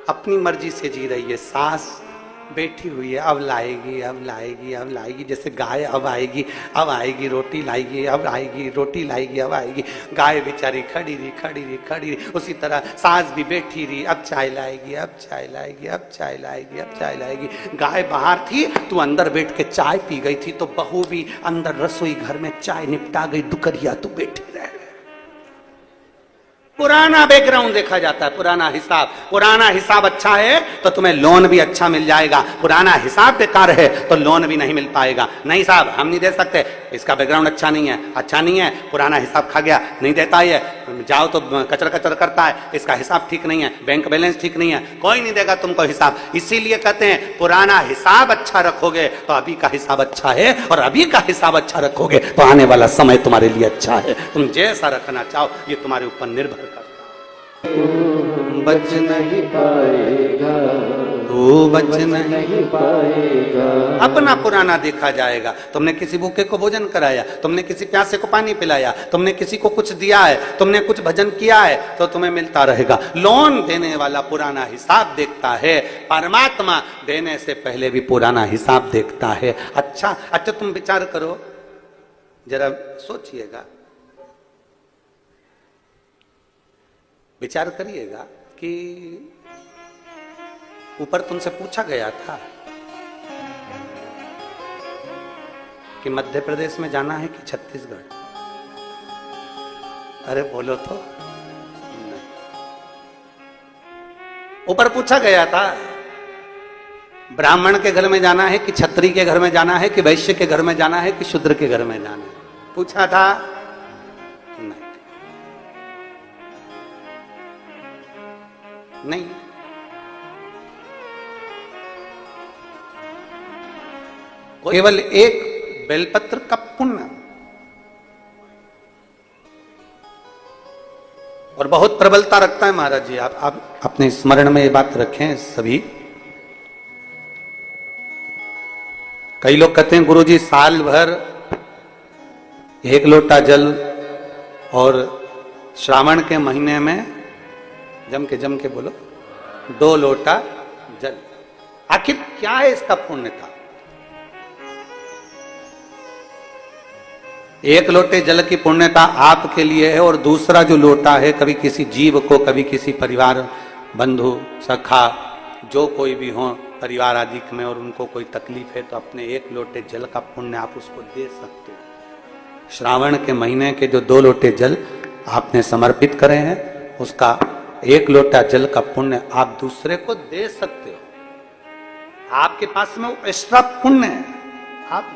अपनी मर्जी से जी रही है, सास बैठी हुई है, अब लाएगी अब लाएगी अब लाएगी, जैसे गाय अब आएगी रोटी लाएगी, अब आएगी रोटी लाएगी, अब आएगी। गाय बेचारी खड़ी रही। उसी तरह सास भी बैठी रही, अब चाय लाएगी अब चाय लाएगी अब चाय लाएगी अब चाय लाएगी। गाय बाहर थी, तू अंदर बैठ के चाय पी गई थी, तो बहू भी अंदर रसोई घर में चाय निपटा गई, दुकरिया तू बैठी रह। पुराना बैकग्राउंड देखा जाता है, पुराना हिसाब अच्छा है तो तुम्हें लोन भी अच्छा मिल जाएगा, पुराना हिसाब बेकार है तो लोन भी नहीं मिल पाएगा। नहीं साहब हम नहीं दे सकते, इसका बैकग्राउंड अच्छा नहीं है, पुराना हिसाब खा गया, नहीं देता है, जाओ तो कचर करता है, इसका हिसाब ठीक नहीं है, बैंक बैलेंस ठीक नहीं है, कोई नहीं देगा तुमको हिसाब। इसीलिए कहते हैं पुराना हिसाब अच्छा रखोगे तो अभी का हिसाब अच्छा है, और अभी का हिसाब अच्छा रखोगे तो आने वाला समय तुम्हारे लिए अच्छा है। तुम जैसा रखना चाहो ये तुम्हारे ऊपर निर्भर करता है। बच नहीं पाएगा, तू बच नहीं पाएगा। अपना पुराना देखा जाएगा। तुमने किसी भूखे को भोजन कराया, तुमने किसी प्यासे को पानी पिलाया, तुमने किसी को कुछ दिया है, तुमने कुछ भजन किया है तो तुम्हें मिलता रहेगा। लोन देने वाला पुराना हिसाब देखता है, परमात्मा देने से पहले भी पुराना हिसाब देखता है। अच्छा तुम विचार करो, जरा सोचिएगा, विचार करिएगा कि ऊपर तुमसे पूछा गया था कि मध्य प्रदेश में जाना है कि छत्तीसगढ़, अरे बोलो तो। ऊपर पूछा गया था ब्राह्मण के घर में जाना है कि क्षत्रिय के घर में जाना है कि वैश्य के घर में जाना है कि शूद्र के घर में जाना है, पूछा था? नहीं। केवल एक बेलपत्र का पुण्य, और बहुत प्रबलता रखता है महाराज जी। आप अपने स्मरण में ये बात रखें सभी। कई लोग कहते हैं गुरुजी साल भर 1 लोटा जल, और श्रावण के महीने में जम के बोलो 2 लोटा जल। आखिर क्या है इसका पुण्यता? 1 लोटे जल की पुण्यता आपके लिए है, और दूसरा जो लोटा है, कभी किसी जीव को, कभी किसी परिवार, बंधु, सखा, जो कोई भी हो परिवार आदि में, और उनको कोई तकलीफ है तो अपने 1 लोटे जल का पुण्य आप उसको दे सकते हो। श्रावण के महीने के जो 2 लोटे जल आपने समर्पित करे हैं, उसका 1 लोटा जल का पुण्य आप दूसरे को दे सकते हो। आपके पास में वो एक्स्ट्रा पुण्य है। आप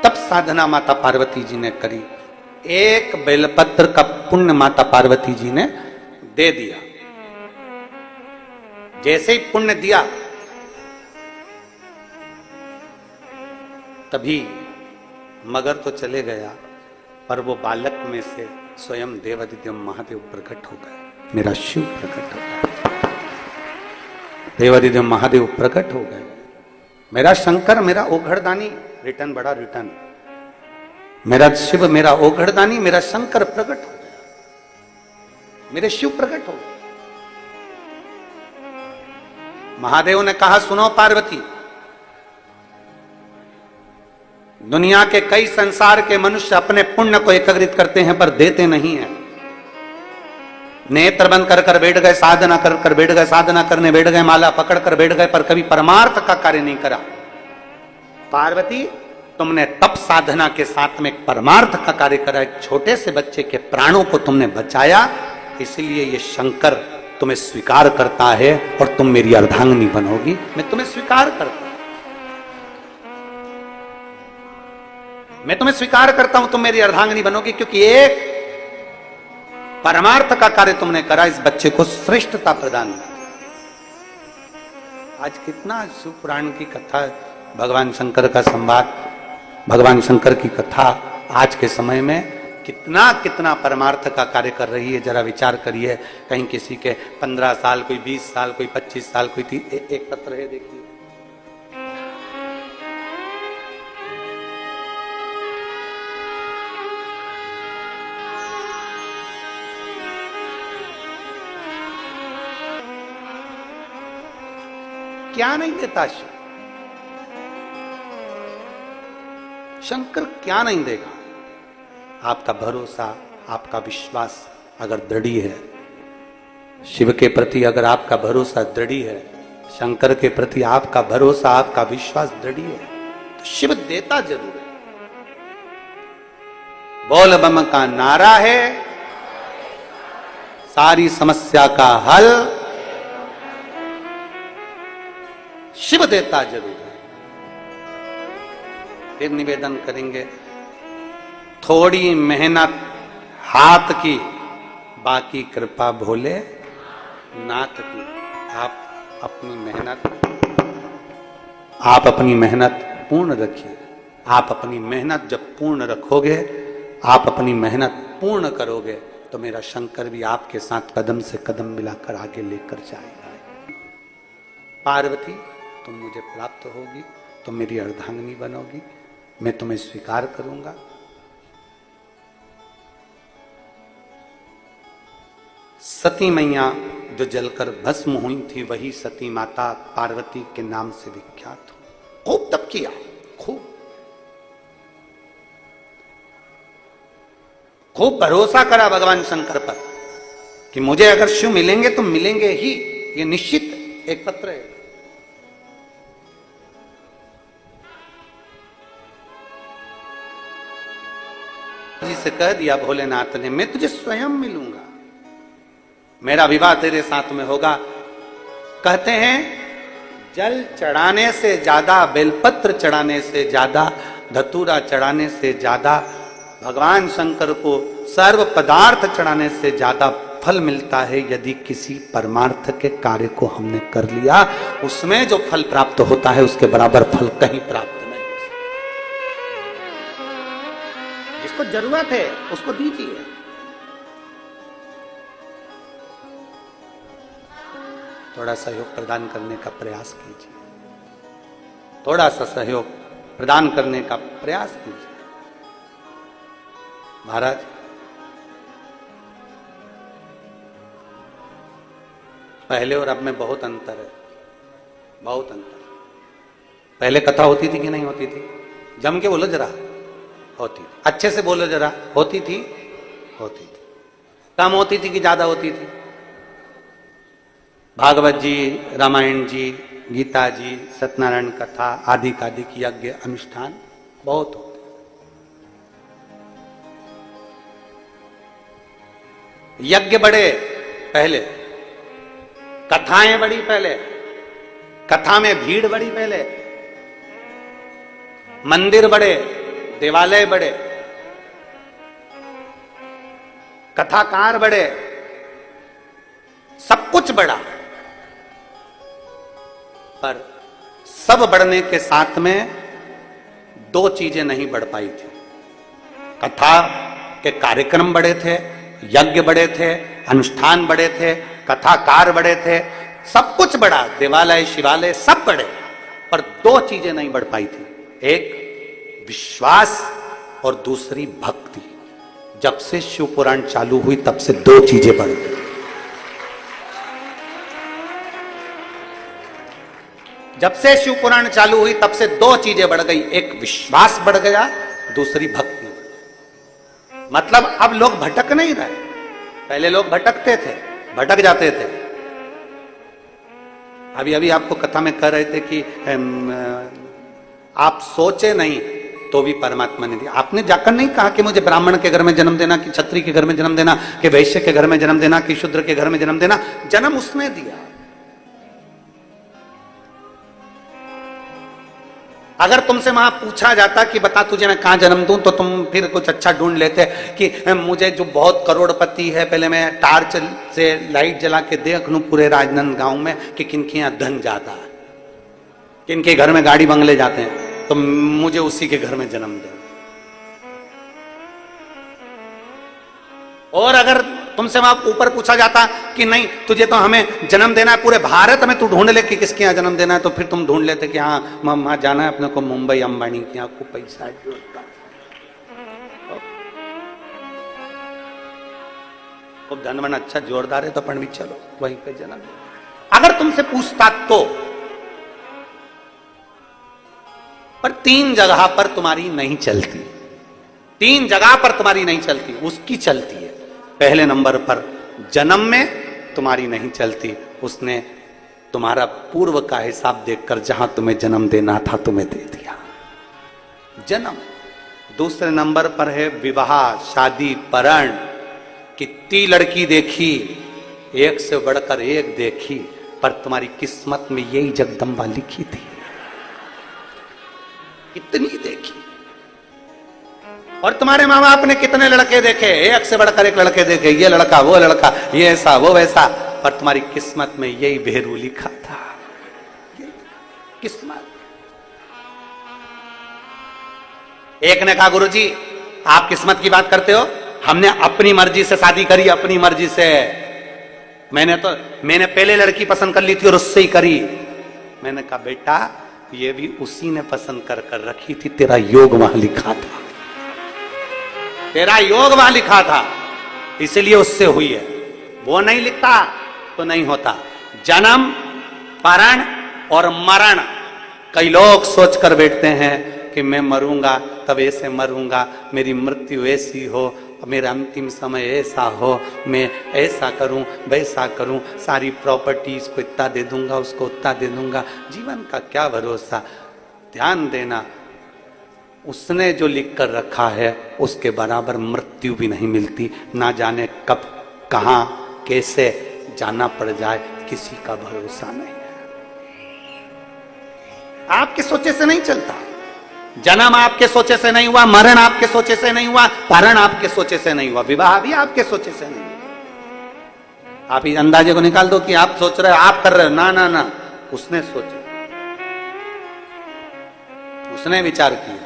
तब साधना माता पार्वती जी ने करी, 1 बेलपत्र का पुण्य माता पार्वती जी ने दे दिया। जैसे ही पुण्य दिया तभी मगर तो चले गया, पर वो बालक में से स्वयं देवादिदेव महादेव प्रकट हो गए। मेरा शिव प्रकट हो गया, देवादिदेव महादेव प्रकट हो गए। मेरा शंकर, मेरा ओघड़दानी, रिटर्न बड़ा रिटर्न। मेरा शिव, मेरा ओघड़दानी, मेरा शंकर प्रकट हो गया, मेरे शिव प्रकट हो गए। महादेव ने कहा, सुनो पार्वती, दुनिया के कई संसार के मनुष्य अपने पुण्य को एकत्रित करते हैं पर देते नहीं हैं। नेत्र बंद कर कर बैठ गए, साधना कर कर बैठ गए, साधना करने बैठ गए, माला पकड़ कर बैठ गए, पर कभी परमार्थ का कार्य नहीं करा। पार्वती, तुमने तप साधना के साथ में एक परमार्थ का कार्य करा, एक छोटे से बच्चे के प्राणों को तुमने बचाया, इसलिए ये शंकर तुम्हें स्वीकार करता है और तुम मेरी अर्धांगिनी बनोगी। मैं तुम्हें स्वीकार करता हूं, मैं तुम्हें स्वीकार करता हूं, तुम मेरी अर्धांगिनी बनोगी, क्योंकि एक परमार्थ का कार्य तुमने करा, इस बच्चे को श्रेष्ठता प्रदान की। आज कितना शिव पुराण की कथा, भगवान शंकर का संवाद, भगवान शंकर की कथा आज के समय में कितना कितना परमार्थ का कार्य कर रही है। जरा विचार करिए, कहीं किसी के 15 साल, कोई 20 साल, कोई 25 साल, कोई एक पत्र है, देखिए क्या नहीं देता शिव, शंकर क्या नहीं देगा। आपका भरोसा, आपका विश्वास अगर दृढ़ है, शिव के प्रति अगर आपका भरोसा दृढ़ है, शंकर के प्रति आपका भरोसा, आपका विश्वास दृढ़ है, तो शिव देता जरूर है। बोल बम का नारा है, सारी समस्या का हल शिव देता जरूर है। फिर निवेदन करेंगे, थोड़ी मेहनत हाथ की, बाकी कृपा भोले नाथ की। आप अपनी मेहनत पूर्ण रखिए। आप अपनी मेहनत जब पूर्ण रखोगे, आप अपनी मेहनत पूर्ण करोगे, तो मेरा शंकर भी आपके साथ कदम से कदम मिलाकर आगे लेकर जाएगा। पार्वती, तुम मुझे प्राप्त होगी, तुम मेरी अर्धांगिनी बनोगी, मैं तुम्हें स्वीकार करूंगा। सती मैया जो जलकर भस्म हुई थी, वही सती माता पार्वती के नाम से विख्यात हो। खूब तप किया, खूब भरोसा करा भगवान शंकर पर कि मुझे अगर शिव मिलेंगे तो मिलेंगे ही, ये निश्चित। एक पत्र है, जिसे कह दिया भोलेनाथ ने, मैं तुझे स्वयं मिलूंगा, मेरा विवाह तेरे साथ में होगा। कहते हैं, जल चढ़ाने से ज्यादा, बेलपत्र चढ़ाने से ज्यादा, धतूरा चढ़ाने से ज्यादा, भगवान शंकर को सर्व पदार्थ चढ़ाने से ज्यादा फल मिलता है यदि किसी परमार्थ के कार्य को हमने कर लिया। उसमें जो फल प्राप्त होता है, उसके बराबर फल कहीं प्राप्त नहीं। जिसको जरूरत है उसको दीजिए। थोड़ा सहयोग प्रदान करने का प्रयास कीजिए, थोड़ा सा सहयोग प्रदान करने का प्रयास कीजिए। महाराज, पहले और अब में बहुत अंतर है, बहुत अंतर। पहले कथा होती थी कि नहीं होती थी? जम के बोलो जरा, होती थी। अच्छे से बोलो जरा, होती थी? होती थी। कम होती थी कि ज्यादा होती थी? भागवत जी, रामायण जी, गीता जी, सत्यनारायण कथा, आदि कादिक यज्ञ अनुष्ठान बहुत होते। यज्ञ बड़े पहले, कथाएं बड़ी पहले, कथा में भीड़ बड़ी पहले, मंदिर बड़े, देवालय बड़े, कथाकार बड़े, सब कुछ बड़ा। पर सब बढ़ने के साथ में दो चीजें नहीं बढ़ पाई थी। कथा के कार्यक्रम बड़े थे, यज्ञ बड़े थे, अनुष्ठान बड़े थे, कथाकार बड़े थे, सब कुछ बड़ा, देवालय शिवालय सब बड़े, पर दो चीजें नहीं बढ़ पाई थी। एक विश्वास और दूसरी भक्ति। जब से शिव पुराण चालू हुई तब से दो चीजें बढ़ गई। जब से शिव पुराण चालू हुई तब से दो चीजें बढ़ गई, एक विश्वास बढ़ गया, दूसरी भक्ति। मतलब अब लोग भटक नहीं रहे। पहले लोग भटकते थे, भटक जाते थे। अभी अभी आपको कथा में कह रहे थे कि आप सोचे नहीं तो भी परमात्मा ने दिया। आपने जाकर नहीं कहा कि मुझे ब्राह्मण के घर में जन्म देना, कि क्षत्रिय के घर में जन्म देना, कि वैश्य के घर में जन्म देना, कि शूद्र के घर में जन्म देना। जन्म उसने दिया। अगर तुमसे वहां पूछा जाता कि बता तुझे मैं कहां जन्म दूं, तो तुम फिर कुछ अच्छा ढूंढ लेते कि मुझे जो बहुत करोड़पति है, पहले मैं टार्च से लाइट जला के देख लूं पूरे राजनांदगांव में कि किनके यहां धन जाता है, किनके घर में गाड़ी बंगले जाते हैं, तो मुझे उसी के घर में जन्म दे। और अगर तुमसे वहां ऊपर पूछा जाता कि नहीं तुझे तो हमें जन्म देना है, पूरे भारत में तू ढूंढ ले कि किसके यहाँ जन्म देना है, तो फिर तुम ढूंढ लेते कि हाँ वहां जाना है अपने को, मुंबई अंबानी के यहाँ को पैसा जोड़ता, खूब धनवन अच्छा जोरदार है तो अपन भी चलो वहीं पे जन्म दे। अगर तुमसे पूछता तो, पर तीन जगह पर तुम्हारी नहीं चलती, तीन जगह पर तुम्हारी नहीं चलती, उसकी चलती है। पहले नंबर पर जन्म में तुम्हारी नहीं चलती, उसने तुम्हारा पूर्व का हिसाब देखकर जहां तुम्हें जन्म देना था तुम्हें दे दिया, जन्म। दूसरे नंबर पर है विवाह, शादी, परण। कितनी लड़की देखी, एक से बढ़कर एक देखी, पर तुम्हारी किस्मत में यही जगदम्बा लिखी थी। कितनी देखी। और तुम्हारे माँ बाप ने कितने लड़के देखे, एक से बढ़कर एक लड़के देखे, ये लड़का वो लड़का, ये ऐसा वो वैसा, पर तुम्हारी किस्मत में यही भेरू लिखा था। किस्मत। एक ने कहा गुरुजी आप किस्मत की बात करते हो, हमने अपनी मर्जी से शादी करी, अपनी मर्जी से। मैंने पहले लड़की पसंद कर ली थी और उससे ही करी। मैंने कहा बेटा ये भी उसी ने पसंद कर कर रखी थी, तेरा योग वहां लिखा था, तेरा योग वहां लिखा था, इसलिए उससे हुई है। वो नहीं लिखता तो नहीं होता। जन्म, परण और मरण। कई लोग सोच कर बैठते हैं कि मैं मरूंगा तब ऐसे मरूंगा, मेरी मृत्यु ऐसी हो, मेरा अंतिम समय ऐसा हो, मैं ऐसा करूं वैसा करूं, सारी प्रॉपर्टी इसको इतना दे दूंगा, उसको उतना दे दूंगा। जीवन का क्या भरोसा। ध्यान देना, उसने जो लिख कर रखा है उसके बराबर मृत्यु भी नहीं मिलती। ना जाने कब कहां कैसे जाना पड़ जाए, किसी का भरोसा नहीं है। आपके सोचे से नहीं चलता। जन्म आपके सोचे से नहीं हुआ, मरण आपके सोचे से नहीं हुआ, परण आपके सोचे से नहीं हुआ, विवाह भी आपके सोचे से नहीं हुआ। आप इस अंदाजे को निकाल दो कि आप सोच रहे हो, आप कर रहे हो। ना ना ना, उसने सोचा, उसने विचार किया,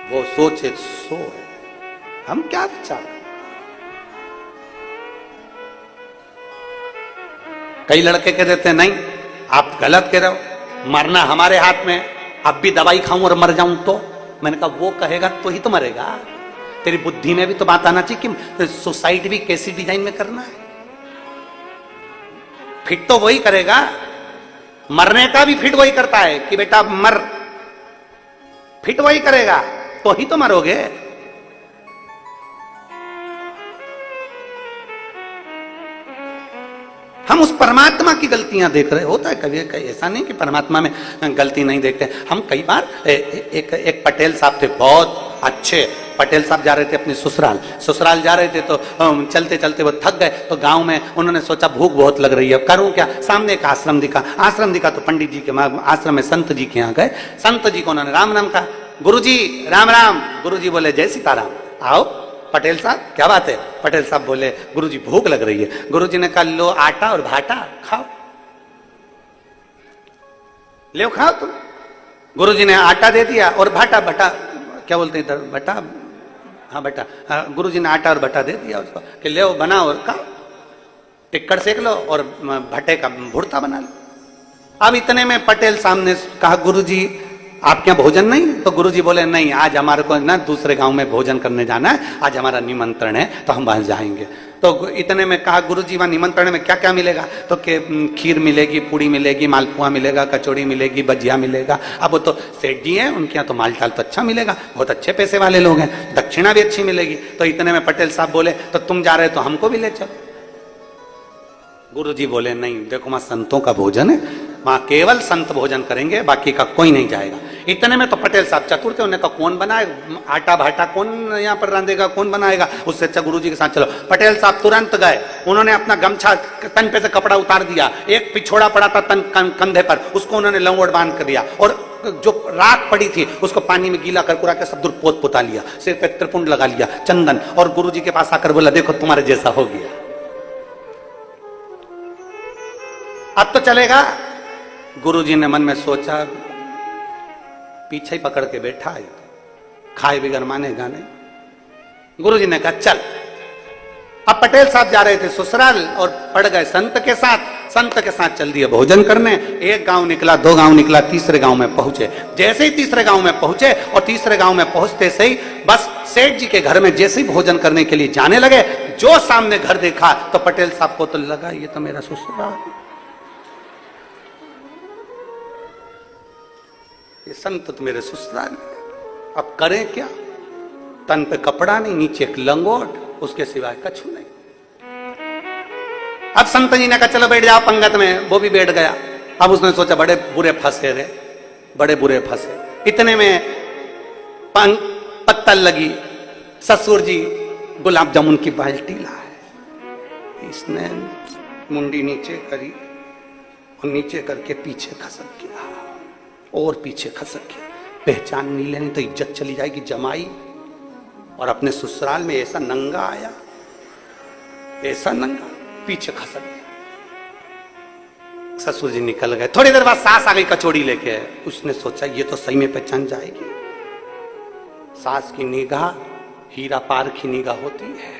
वो सोचे सो है। हम क्या विचार। कई लड़के कह देते हैं नहीं आप गलत कह रहे हो, मरना हमारे हाथ में, अब भी दवाई खाऊं और मर जाऊं तो। मैंने कहा वो कहेगा तो ही तो मरेगा। तेरी बुद्धि में भी तो बात आना चाहिए कि सुसाइड भी कैसी डिजाइन में करना है। फिट तो वही करेगा, मरने का भी फिट वही करता है कि बेटा मर, फिट वही करेगा तो ही तो मरोगे। हम उस परमात्मा की गलतियां देख रहे होता है कभी कभी। ऐसा नहीं कि परमात्मा में गलती नहीं देखते। हम कई बार एक पटेल साहब थे, बहुत अच्छे पटेल साहब, जा रहे थे अपने ससुराल जा रहे थे, तो चलते चलते वो थक गए। तो गांव में उन्होंने सोचा भूख बहुत लग रही है, करूं क्या। सामने एक आश्रम दिखा तो पंडित जी के आश्रम में संत जी के यहाँ गए। संत जी को उन्होंने राम नाम कहा, गुरुजी राम राम। गुरुजी बोले जय सीताराम। आओ पटेल साहब क्या बात है। पटेल साहब बोले गुरुजी भूख लग रही है। गुरुजी ने कहा लो आटा और भाटा खाओ, ले खाओ तुम। गुरुजी ने आटा दे दिया और भाटा क्या बोलते हैं बटा, हाँ बटा, हाँ, गुरुजी ने आटा और बटा दे दिया उसको कि ले बनाओ और खाओ, टिक्कड़ सेक लो और भट्टे का भुर्ता बना लो। अब इतने में पटेल साहब ने कहा गुरुजी आपके यहाँ भोजन नहीं? तो गुरुजी बोले नहीं, आज हमारे को ना दूसरे गांव में भोजन करने जाना है, आज हमारा निमंत्रण है, तो हम वहां जाएंगे। तो इतने में कहा गुरुजी वहां निमंत्रण में क्या क्या मिलेगा? तो के खीर मिलेगी, पूड़ी मिलेगी, मालपुआ मिलेगा, कचौड़ी मिलेगी, भजिया मिलेगा। अब वो तो सेठ जी हैं, उनके यहाँ तो माल टाल तो अच्छा मिलेगा, बहुत अच्छे पैसे वाले लोग हैं, दक्षिणा भी अच्छी मिलेगी। तो इतने में पटेल साहब बोले तो तुम जा रहे तो हमको भी ले चलो। गुरुजी बोले नहीं, देखो वहां संतों का भोजन है, वहां केवल संत भोजन करेंगे, बाकी का कोई नहीं जाएगा। इतने में तो पटेल साहब चतुर थे, उन्होंने कहा कौन बनाए आटा भाटा, कौन यहाँ पर रांधेगा, कौन बनाएगा, उससे अच्छा गुरुजी के साथ चलो। पटेल साहब तुरंत गए, उन्होंने अपना गमछा तन पे से कपड़ा उतार दिया, एक पिछोड़ा पड़ा था तन कंधे पर, उसको उन्होंने लंगोट बांध कर दिया, और जो राख पड़ी थी उसको पानी में गीला कर कुरा के सब दूर पोत पोता लिया, सिर पे त्रिपुंड लगा लिया चंदन, और गुरुजी के पास आकर बोला देखो तुम्हारे जैसा हो गया, अब तो चलेगा। गुरुजी ने मन में सोचा पीछे ही पकड़ के बैठा है, खाए बिगर मानेगा नहीं। गुरुजी ने कहा चल। अब पटेल साहब जा रहे थे ससुराल और पड़ गए संत के साथ, संत के साथ चल दिए भोजन करने। एक गांव निकला, दो गांव निकला, तीसरे गांव में पहुंचे। जैसे ही तीसरे गांव में पहुंचे और तीसरे गांव में पहुंचते से ही बस सेठ जी के घर में जैसे ही भोजन करने के लिए जाने लगे, जो सामने घर देखा तो पटेल साहब को तो लगा ये तो मेरा ससुराल, ये संत तो मेरे ससुराल में, अब करें क्या? तन पे कपड़ा नहीं, नीचे एक लंगोट, उसके सिवाय कछु नहीं। अब संत जी ने कहा चलो बैठ जाओ पंगत में, वो भी बैठ गया। अब उसने सोचा बड़े बुरे फंसे रे, बड़े बुरे फंसे। इतने में पत्तल लगी, ससुर जी गुलाब जामुन की बाल्टी लाए, इसने मुंडी नीचे करी और नीचे करके पीछे खसक गया, और पीछे खसक गया, पहचान नहीं लेनी तो इज्जत चली जाएगी जमाई। और अपने ससुराल में ऐसा नंगा आया, ऐसा नंगा, पीछे खसक गया। ससुर जी निकल गए। थोड़ी देर बाद सास आ गई कचौड़ी लेके, उसने सोचा ये तो सही में पहचान जाएगी। सास की निगाह हीरा पार की निगाह होती है,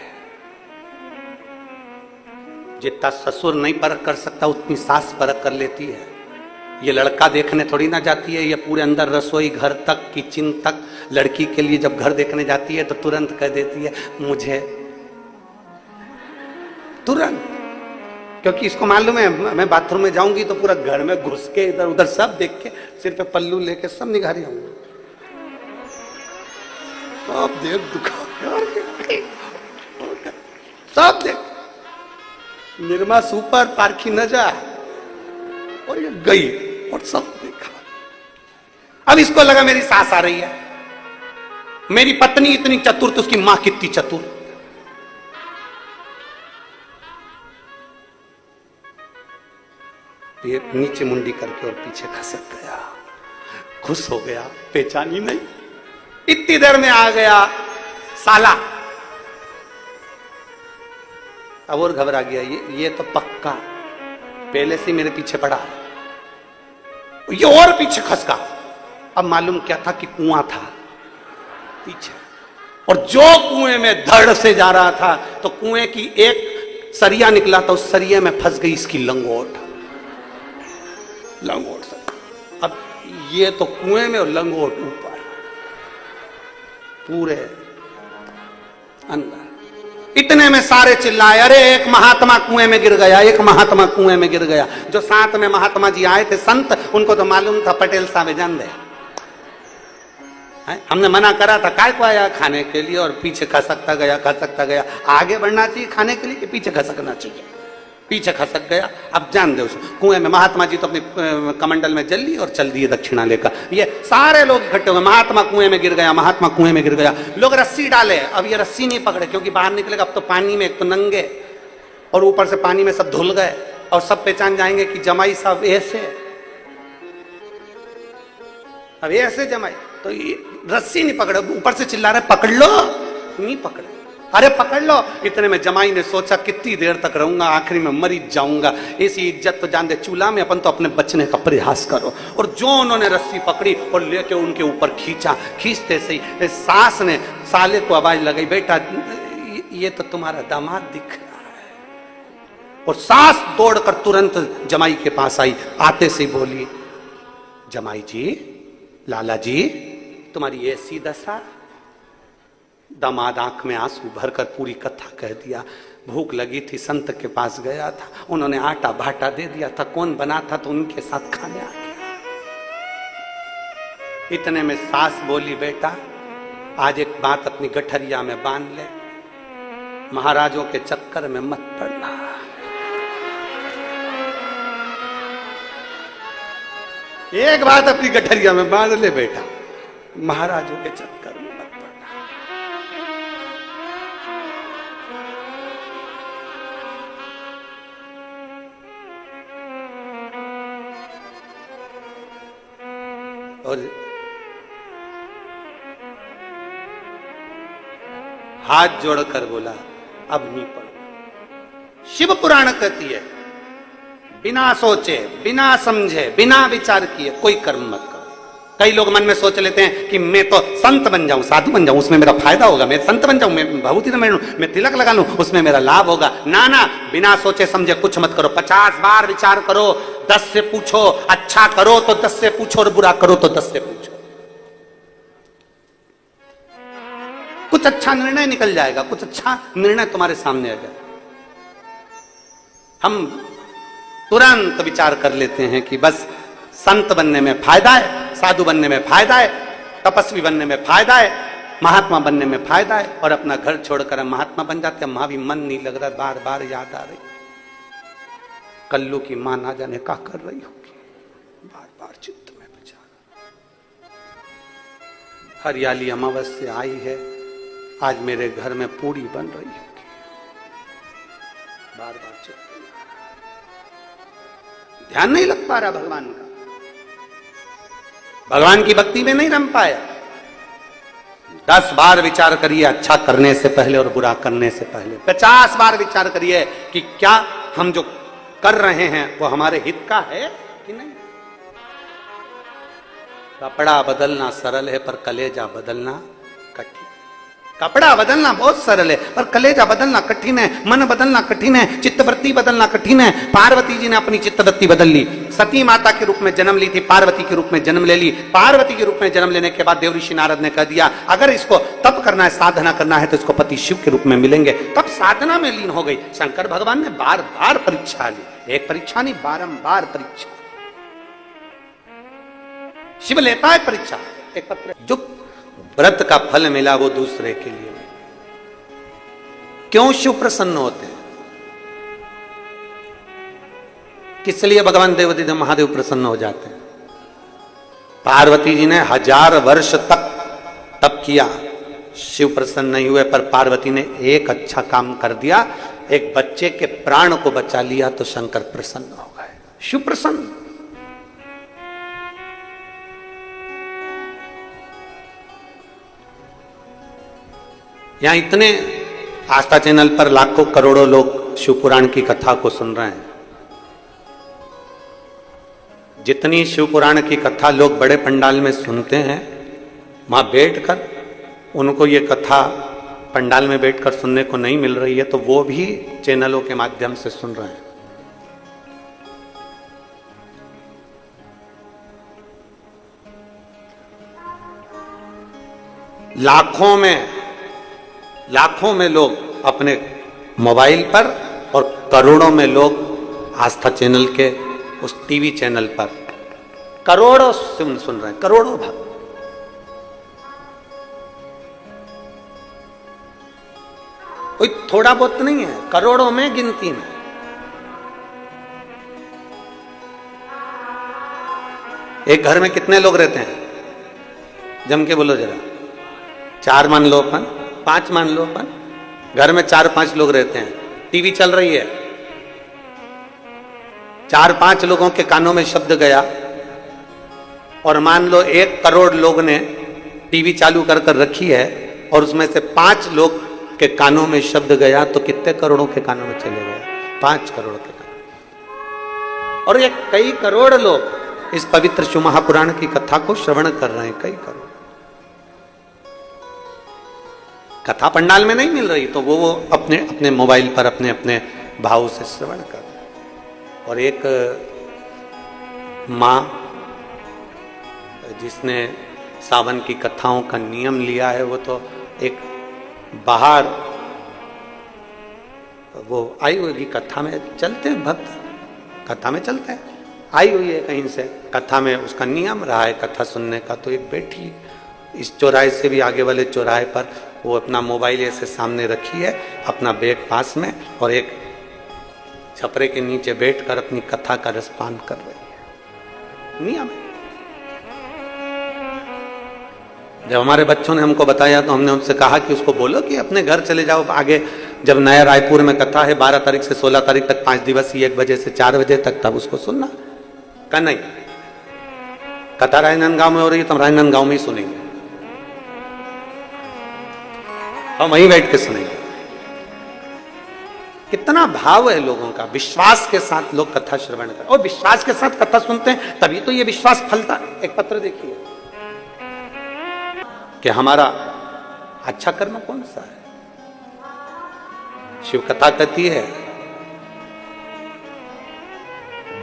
जितना ससुर नहीं परख कर सकता उतनी सास परख कर लेती है। ये लड़का देखने थोड़ी ना जाती है, ये पूरे अंदर रसोई घर तक, किचन तक, लड़की के लिए जब घर देखने जाती है तो तुरंत कह देती है मुझे, तुरंत, क्योंकि इसको मालूम है मैं बाथरूम में जाऊंगी तो पूरा घर में घुस के इधर उधर सब देख के सिर पे पल्लू लेके सब निगारी आऊंगी, सब देख दुखा सब देख, निर्मा सुपर पारखी न जा, और ये गई और सब देखा। अब इसको लगा मेरी सास आ रही है, मेरी पत्नी इतनी चतुर तो उसकी मां कितनी चतुर। ये नीचे मुंडी करके और पीछे खसक गया, खुश हो गया, पहचान ही नहीं। इतनी देर में आ गया साला, अब और घबरा गया, ये तो पक्का पहले से मेरे पीछे पड़ा, ये और पीछे खसका। अब मालूम क्या था कि कुआं था पीछे, और जो कुएं में धड़ से जा रहा था तो कुएं की एक सरिया निकला था, उस सरिया में फंस गई इसकी लंगोट, लंगोट से। अब ये तो कुएं में और लंगोट ऊपर, पूरे अंदर। इतने में सारे चिल्लाए अरे एक महात्मा कुएं में गिर गया, एक महात्मा कुएं में गिर गया। जो साथ में महात्मा जी आए थे संत, उनको तो मालूम था पटेल साहब जान दे, हमने मना करा था काय को आया खाने के लिए, और पीछे खसकता गया। आगे बढ़ना चाहिए खाने के लिए कि पीछे खसकना चाहिए? पीछे खसक गया। अब जान दे उसको कुएं में। महात्मा जी तो अपने कमंडल में जल ली और चल दिए दक्षिणा लेकर। ये सारे लोग इकट्ठे हुए, महात्मा कुएं में गिर गया, महात्मा कुएं में गिर गया। लोग रस्सी डाले, अब ये रस्सी नहीं पकड़े क्योंकि बाहर निकलेगा। अब तो पानी में एक तो नंगे और ऊपर से पानी में सब धुल गए, और सब पहचान जाएंगे कि जमाई साहब ऐसे, अब ऐसे जमाई। तो ये रस्सी नहीं पकड़े, ऊपर से चिल्ला रहे पकड़ लो, नहीं पकड़े, अरे पकड़ लो। इतने में जमाई ने सोचा कितनी देर तक रहूंगा, आखिरी में मर ही जाऊंगा, ऐसी इज्जत तो जान दे चूल्हा में, अपन तो अपने बचने का प्रयास करो। और जो उन्होंने रस्सी पकड़ी और लेके उनके ऊपर खींचा, खींचते से ही सास ने साले को आवाज लगाई, बेटा ये तो तुम्हारा दामाद दिख रहा है। और सास दौड़कर तुरंत जमाई के पास आई, आते से बोली जमाई जी लाला जी तुम्हारी ऐसी दशा। दामाद आंख में आंसू भरकर पूरी कथा कह दिया। भूख लगी थी, संत के पास गया था, उन्होंने आटा भाटा दे दिया था, कौन बना था तो उनके साथ खाने आ गया। इतने में सास बोली, बेटा आज एक बात अपनी गठरिया में बांध ले, महाराजों के चक्कर में मत पड़ना। एक बात अपनी गठरिया में बांध ले बेटा, महाराजों के चक्कर में मत पड़ना। और हाथ जोड़कर बोला, अब नहीं पढ़ो। शिव पुराण कहती है बिना सोचे, बिना समझे, बिना विचार किए कोई कर्म मत करो। कई लोग मन में सोच लेते हैं कि मैं तो संत बन जाऊं, साधु बन जाऊं, उसमें मेरा फायदा होगा, मैं संत बन जाऊं, मैं भभूति मैं तिलक लगा लूं, उसमें मेरा लाभ होगा। ना ना, बिना सोचे समझे कुछ मत करो। 50 बार विचार करो, 10 से पूछो। अच्छा करो तो 10 से पूछो और बुरा करो तो 10 से पूछो। कुछ अच्छा निर्णय निकल जाएगा, कुछ अच्छा निर्णय तुम्हारे सामने आ जाएगा। हम तुरंत विचार कर लेते हैं कि बस संत बनने में फायदा है, साधु बनने में फायदा है, तपस्वी बनने में फायदा है, महात्मा बनने में फायदा है, और अपना घर छोड़कर हम महात्मा बन जाते हैं। वहां भी मन नहीं लग रहा, बार बार याद आ रही कल्लू की मां ना जाने क्या कर रही होगी, बार बार चित्त में विचार। हरियाली अमावस्या आई है, आज मेरे घर में पूरी बन रही होगी, बार बार चित्त, ध्यान नहीं लग पा रहा भगवान का, भगवान की भक्ति में नहीं रम पाया। 10 बार विचार करिए अच्छा करने से पहले और बुरा करने से पहले। 50 बार विचार करिए कि क्या हम जो कर रहे हैं वो हमारे हित का है कि नहीं। कपड़ा बदलना सरल है पर कलेजा बदलना कठिन। कपड़ा बदलना बहुत सरल है पर कलेजा बदलना कठिन है, मन बदलना कठिन है, चित्तवृत्ति बदलना कठिन है। पार्वती जी ने अपनी चित्तवृत्ति बदल ली, सती माता के रूप में जन्म ली थी, पार्वती के रूप में जन्म ले ली। पार्वती के रूप में जन्म लेने के बाद देवऋषि नारद ने कह दिया अगर इसको तप करना है, साधना करना है तो इसको पति शिव के रूप में मिलेंगे। तब साधना में लीन हो गई। शंकर भगवान ने बार बार परीक्षा ली, एक परीक्षा नहीं, बारंबार परीक्षा। शिव लेता है परीक्षा। एक पत्र जो व्रत का फल मिला वो दूसरे के लिए। क्यों शिव प्रसन्न होते हैं? किस लिए भगवान देवादिदेव महादेव प्रसन्न हो जाते हैं? पार्वती जी ने 1000 वर्ष तक तप किया, शिव प्रसन्न नहीं हुए, पर पार्वती ने एक अच्छा काम कर दिया, एक बच्चे के प्राण को बचा लिया तो शंकर प्रसन्न हो गए। शिव प्रसन्न। यहां इतने आस्था चैनल पर लाखों करोड़ों लोग शिव पुराण की कथा को सुन रहे हैं। जितनी शिव पुराण की कथा लोग बड़े पंडाल में सुनते हैं, वहां बैठकर उनको ये कथा पंडाल में बैठकर सुनने को नहीं मिल रही है, तो वो भी चैनलों के माध्यम से सुन रहे हैं। लाखों में लोग अपने मोबाइल पर और करोड़ों में लोग आस्था चैनल के उस टीवी चैनल पर करोड़ों सुन रहे हैं, करोड़ों भक्त। कोई थोड़ा बहुत नहीं है, करोड़ों में गिनती में। एक घर में कितने लोग रहते हैं? जम के बोलो जरा। 4 मान लो अपन, 5 मान लो अपन। घर में 4-5 लोग रहते हैं, टीवी चल रही है, 4-5 लोगों के कानों में शब्द गया और मान लो 1 करोड़ लोग ने टीवी चालू कर रखी है और उसमें से 5 लोग के कानों में शब्द गया, तो कितने करोड़ों के कानों में चले गए? 5 करोड़ के कानों। और ये कई करोड़ लोग इस पवित्र शिव महापुराण की कथा को श्रवण कर रहे हैं, कई करोड़। कथा पंडाल में नहीं मिल रही तो वो अपने अपने मोबाइल पर अपने अपने भाव से श्रवण कर रहे हैं। और एक माँ जिसने सावन की कथाओं का नियम लिया है वो तो एक बाहर वो आई होगी, कथा में चलते हैं भक्त, कथा में चलते हैं, आई हुई है कहीं से, कथा में उसका नियम रहा है कथा सुनने का। तो एक बैठी इस चौराहे से भी आगे वाले चौराहे पर, वो अपना मोबाइल ऐसे सामने रखी है, अपना बैग पास में, और एक छपरे के नीचे बैठकर अपनी कथा का रसपान कर रही है। नियम है। जब हमारे बच्चों ने हमको बताया तो हमने उनसे कहा कि उसको बोलो कि अपने घर चले जाओ आगे, जब नया रायपुर में कथा है 12 तारीख से 16 तारीख तक 5 दिवसीय 1 बजे से 4 बजे तक, तब उसको सुनना। का नहीं, कथा राजनांदगांव में हो रही है तो हम राजनांदगांव में ही सुनेंगे, हम वहीं बैठ के सुनेंगे। कितना भाव है लोगों का, विश्वास के साथ लोग कथा श्रवण कर, और विश्वास के साथ कथा सुनते हैं तभी तो ये विश्वास फलता है। एक पत्र देखिए कि हमारा अच्छा कर्म कौन सा है। शिव कथा कहती है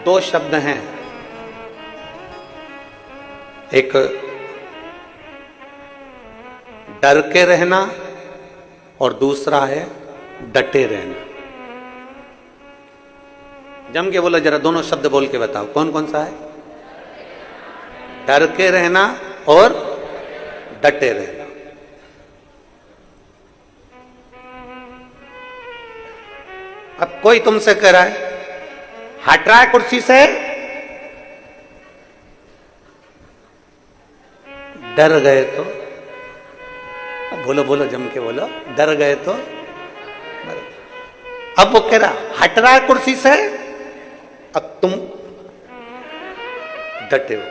2 शब्द हैं, एक डर के रहना और दूसरा है डटे रहना। जम के बोलो जरा, दोनों शब्द बोल के बताओ कौन कौन सा है। डर के रहना और डटे रहना। अब कोई तुमसे कह रहा है हट रहा है कुर्सी से, डर गए तो, बोलो बोलो जम के बोलो, डर गए तो। अब वो कह रहा हट रहा है कुर्सी से, अब तुम डटे हो,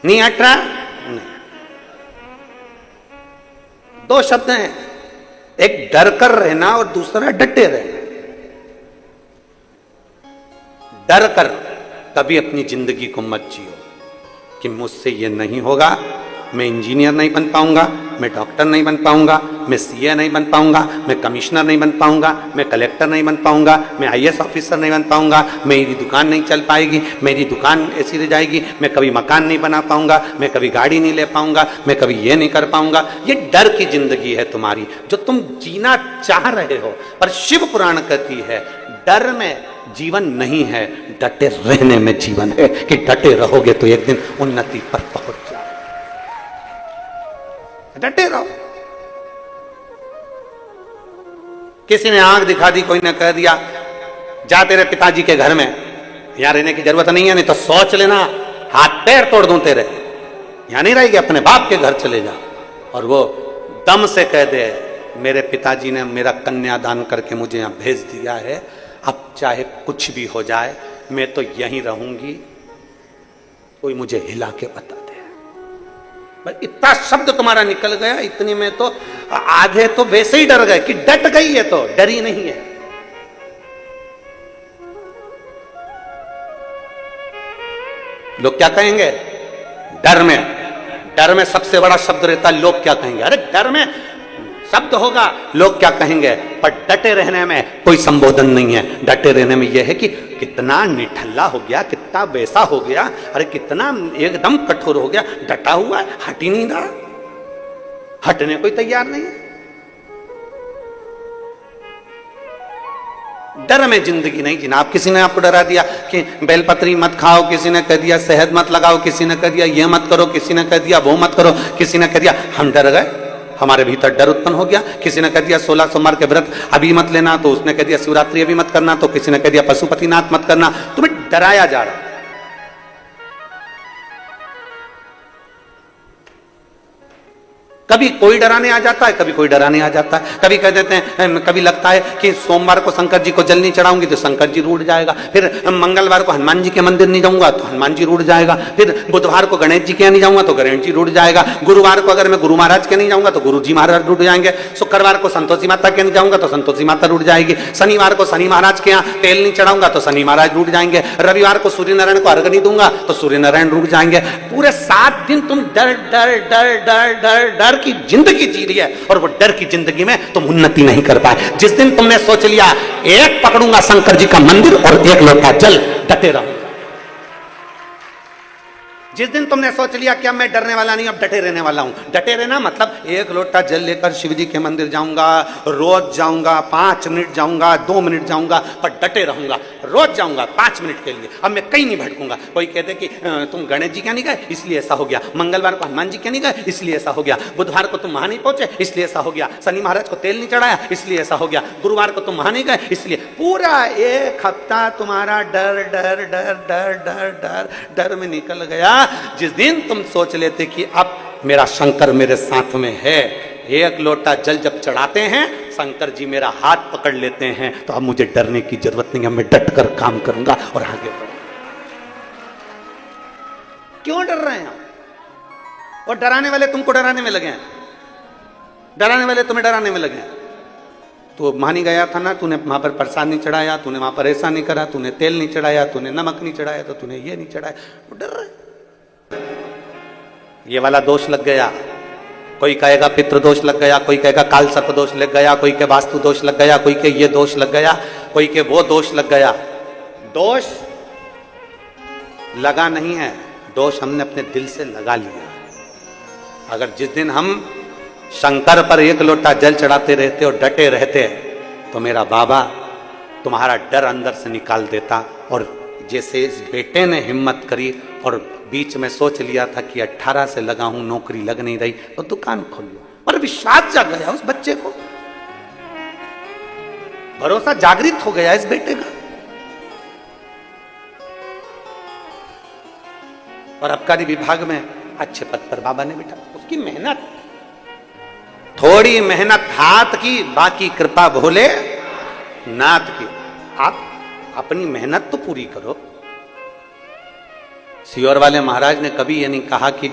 नहीं हट रहा, नहीं। 2 शब्द हैं, एक डर कर रहना और दूसरा डटे रहना। डर कर कभी अपनी जिंदगी को मत जियो कि मुझसे ये नहीं होगा, मैं इंजीनियर नहीं बन पाऊंगा, मैं डॉक्टर नहीं बन पाऊंगा, मैं सीए नहीं बन पाऊंगा, मैं कमिश्नर नहीं बन पाऊंगा, मैं कलेक्टर नहीं बन पाऊंगा, मैं आईएएस ऑफिसर नहीं बन पाऊंगा, मेरी दुकान नहीं चल पाएगी, मेरी दुकान ऐसी रह जाएगी, मैं कभी मकान नहीं बना पाऊंगा, मैं कभी गाड़ी नहीं ले पाऊंगा, मैं कभी ये नहीं कर पाऊंगा। ये डर की जिंदगी है तुम्हारी जो तुम जीना चाह रहे हो। पर शिव पुराण कहती है डर में जीवन नहीं है, डटे रहने में जीवन है, कि डटे रहोगे तो एक दिन उन्नति पर पहुंच जाओ। डटे रहो। किसी ने आंख दिखा दी, कोई ने कह दिया जा तेरे पिताजी के घर में, यहां रहने की जरूरत नहीं है, नहीं तो सोच लेना हाथ पैर तोड़ दूं तेरे, यहां नहीं रहेगी, अपने बाप के घर चले जा। और वो दम से कह दे मेरे पिताजी ने मेरा कन्यादान करके मुझे यहां भेज दिया है, अब चाहे कुछ भी हो जाए मैं तो यहीं रहूंगी, कोई मुझे हिला के बता दे। इतना शब्द तुम्हारा निकल गया, इतने में तो आधे तो वैसे ही डर गए कि डट गई है तो डरी नहीं है। लोग क्या कहेंगे, डर में सबसे बड़ा शब्द रहता है लोग क्या कहेंगे। अरे डर में शब्द होगा लोग क्या कहेंगे, पर डटे रहने में कोई संबोधन नहीं है। डटे रहने में यह है कि कितना निठल्ला हो गया, कितना वैसा हो गया, अरे कितना एकदम कठोर हो गया, डटा हुआ है, हट ही नहीं रहा, हटने कोई तैयार नहीं है। डर में जिंदगी नहीं जीना। आप किसी ने आपको डरा दिया कि बेलपत्री मत खाओ, किसी ने कह दिया शहद मत लगाओ, किसी ने कह दिया ये मत करो, किसी ने कह दिया वो मत करो, किसी ने कह दिया, हम डर गए, हमारे भीतर डर उत्पन्न हो गया। किसी ने कह दिया 16 सोमवार के व्रत अभी मत लेना, तो उसने कह दिया शिवरात्रि अभी मत करना, तो किसी ने कह दिया पशुपतिनाथ मत करना। तुम्हें डराया जा रहा है। कभी कोई डराने आ जाता है, कभी कोई डराने आ जाता है। कभी कह देते हैं, कभी लगता है कि सोमवार को शंकर जी को जल नहीं चढ़ाऊंगी तो शंकर जी रूठ जाएगा, फिर मंगलवार को हनुमान जी के मंदिर नहीं जाऊंगा तो हनुमान जी रूठ जाएगा, फिर बुधवार को गणेश जी के यहाँ नहीं जाऊंगा तो गणेश जी रूठ जाएगा, गुरुवार को अगर मैं गुरु महाराज के नहीं जाऊंगा तो गुरु जी महाराज रूठ जाएंगे, शुक्रवार को संतोषी माता के नहीं जाऊंगा तो संतोषी माता रूठ जाएगी, शनिवार को शनि महाराज के यहाँ तेल नहीं चढ़ाऊंगा तो शनि महाराज रूठ जाएंगे, रविवार को सूर्य नारायण को अर्घ नहीं दूंगा तो सूर्य नारायण रूठ जाएंगे। पूरे 7 दिन तुम डर डर डर डर डर डर की जिंदगी जी रही है और वो डर की जिंदगी में तुम उन्नति नहीं कर पाए। जिस दिन तुमने सोच लिया एक पकड़ूंगा शंकर जी का मंदिर और एक लोटा जल, डटे रहो। जिस दिन तुमने सोच लिया कि अब मैं डरने वाला नहीं, अब डटे रहने वाला हूं, डटे रहना मतलब एक लोटा जल लेकर शिव जी के मंदिर जाऊंगा, रोज जाऊंगा, 5 मिनट जाऊंगा, 2 मिनट जाऊंगा, पर डटे रहूंगा। रोज जाऊंगा 5 मिनट के लिए, अब मैं कहीं नहीं भटकूंगा। कोई कहते कि तुम गणेश जी क्या नहीं गए इसलिए ऐसा हो गया, मंगलवार को हनुमान जी क्या नहीं गए इसलिए ऐसा हो गया, बुधवार को तुम वहां नहीं पहुंचे इसलिए ऐसा हो गया, शनि महाराज को तेल नहीं चढ़ाया इसलिए ऐसा हो गया, गुरुवार को तुम वहां नहीं गए इसलिए। पूरा एक हफ्ता तुम्हारा डर डर डर डर डर डर डर में निकल गया। जिस दिन तुम सोच लेते कि अब मेरा शंकर मेरे साथ में है, एक लोटा जल जब चढ़ाते हैं शंकर जी मेरा हाथ पकड़ लेते हैं, तो अब मुझे डरने की जरूरत नहीं है, मैं डट कर काम करूंगा और आगे बढ़ूंगा। क्यों डर रहे हैं? और डराने वाले तुमको डराने में लगे हैं, डराने वाले तुम्हें डराने में लगे हैं। तो मानी गया था ना, तूने वहां पर प्रसाद नहीं चढ़ाया, तूने वहां पर ऐसा नहीं करा, तूने तेल नहीं चढ़ाया, तूने नमक नहीं चढ़ाया, तो तूने ये नहीं चढ़ाया, वो डर रहे। ये वाला दोष लग गया, कोई कहेगा पितृ दोष लग गया, कोई कहेगा काल सर्प दोष लग गया, कोई के वास्तु दोष लग गया, कोई के ये दोष लग गया, कोई के वो दोष लग गया। दोष लगा नहीं है, दोष हमने अपने दिल से लगा लिया। अगर जिस दिन हम शंकर पर एक लोटा जल चढ़ाते रहते और डटे रहते तो मेरा बाबा तुम्हारा डर अंदर से निकाल देता। और जैसे इस बेटे ने हिम्मत करी और बीच में सोच लिया था कि 18 से लगा हूं, नौकरी लग नहीं रही, तो दुकान खोल लो, पर विश्वास जाग गया उस बच्चे को, भरोसा जागृत हो गया इस बेटे का। और आबकारी विभाग में अच्छे पद पर बाबा ने बिठा, उसकी मेहनत, थोड़ी मेहनत हाथ की, बाकी कृपा भोले नाथ की। आप अपनी मेहनत तो पूरी करो। सियोर वाले महाराज ने कभी ये नहीं कहा कि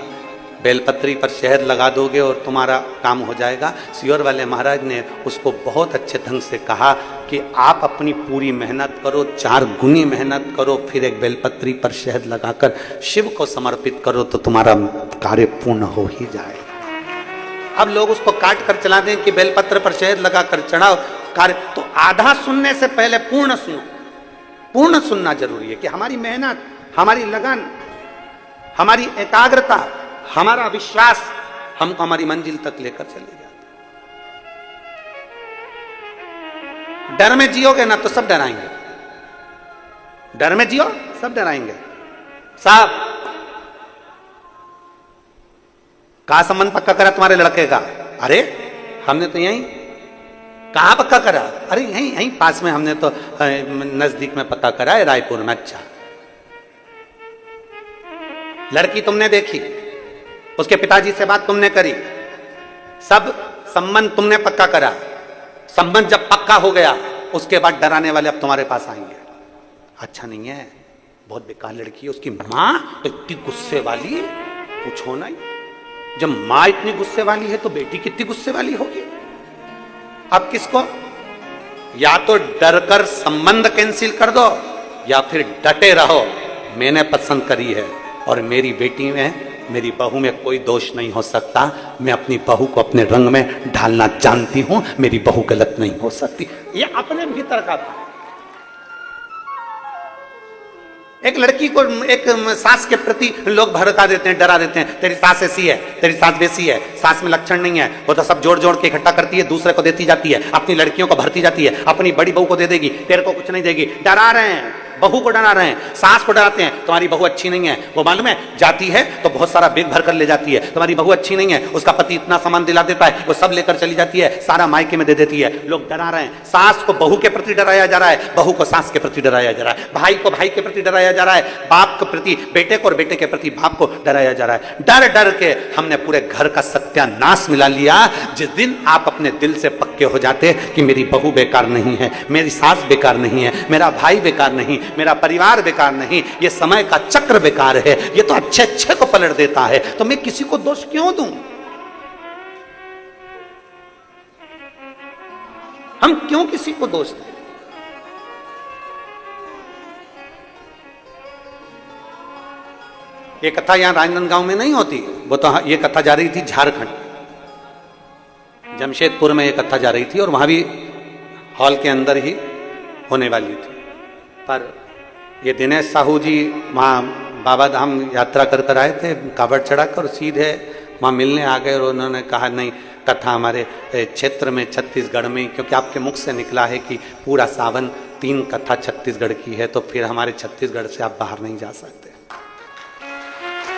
बेलपत्री पर शहद लगा दोगे और तुम्हारा काम हो जाएगा। सियोर वाले महाराज ने उसको बहुत अच्छे ढंग से कहा कि आप अपनी पूरी मेहनत करो, 4 गुनी मेहनत करो, फिर एक बेलपत्री पर शहद लगाकर शिव को समर्पित करो तो तुम्हारा कार्य पूर्ण हो ही जाएगा। अब लोग उसको काट कर चला दें कि बेलपत्र पर शहद लगाकर चढ़ाओ कार्य, तो आधा सुनने से पहले पूर्ण सुनो। पूर्ण सुनना जरूरी है कि हमारी मेहनत, हमारी लगन, हमारी एकाग्रता, हमारा विश्वास हमको हमारी मंजिल तक लेकर चले जाते। डर में जियोगे ना तो सब डराएंगे, डर में जियो सब डराएंगे। साहब कहा संबंध पक्का करा तुम्हारे लड़के का? अरे हमने तो यहीं। कहां पक्का करा? अरे यहीं यहीं पास में, हमने तो नजदीक में पक्का करा है, रायपुर में। अच्छा, लड़की तुमने देखी, उसके पिताजी से बात तुमने करी, सब संबंध तुमने पक्का करा। संबंध जब पक्का हो गया उसके बाद डराने वाले अब तुम्हारे पास आएंगे। अच्छा नहीं है, बहुत बेकार लड़की है, उसकी मां तो इतनी गुस्से वाली, पूछो ना। जब मां इतनी गुस्से वाली है तो बेटी कितनी गुस्से वाली होगी। अब किसको? या तो डर कर संबंध कैंसिल कर दो या फिर डटे रहो, मैंने पसंद करी है और मेरी बेटी में, मेरी बहू में कोई दोष नहीं हो सकता। मैं अपनी बहू को अपने रंग में ढालना जानती हूं, मेरी बहू गलत नहीं हो सकती। ये अपने भीतर का था। एक लड़की को, एक सास के प्रति लोग भड़का देते हैं, डरा देते हैं, तेरी सास ऐसी है, तेरी सास वैसी है, सास में लक्षण नहीं है, वो तो सब जोड़ जोड़ के इकट्ठा करती है, दूसरे को देती जाती है, अपनी लड़कियों को भरती जाती है, अपनी बड़ी बहू को दे देगी, तेरे को कुछ नहीं देगी। डरा रहे हैं, बहू को डरा रहे हैं, सास को डराते हैं, तुम्हारी बहू अच्छी नहीं है। वो मालूम है, जाती है तो बहुत सारा बैग भर कर ले जाती है, तुम्हारी बहू अच्छी नहीं है, उसका पति इतना सामान दिला देता है, वो सब लेकर चली जाती है, सारा मायके में दे देती है। लोग डरा रहे हैं, सास को बहू के प्रति डराया जा रहा है, बहू को सास के प्रति डराया जा रहा है, भाई को भाई के प्रति डराया जा रहा है, बाप के प्रति बेटे को और बेटे के प्रति बाप को डराया जा रहा है। डर डर के हमने पूरे घर का सत्यानाश मिला लिया। जिस दिन आप अपने दिल से पक्के हो जाते कि मेरी बहू बेकार नहीं है, मेरी सास बेकार नहीं है, मेरा भाई बेकार नहीं, मेरा परिवार बेकार नहीं, ये समय का चक्र बेकार है, ये तो अच्छे अच्छे को पलट देता है, तो मैं किसी को दोष क्यों दूं? हम क्यों किसी को दोष दें? ये कथा यहां राजनांदगांव में नहीं होती, वो तो ये कथा जा रही थी झारखंड। जमशेदपुर में ये कथा जा रही थी और वहां भी हॉल के अंदर ही होने वाली थी, पर ये दिनेश साहू जी वहाँ बाबा धाम यात्रा कर आए थे, कावड़ चढ़ाकर सीधे वहाँ मिलने आ गए और उन्होंने कहा नहीं, कथा हमारे क्षेत्र में छत्तीसगढ़ में, क्योंकि आपके मुख से निकला है कि पूरा सावन 3 कथा छत्तीसगढ़ की है, तो फिर हमारे छत्तीसगढ़ से आप बाहर नहीं जा सकते,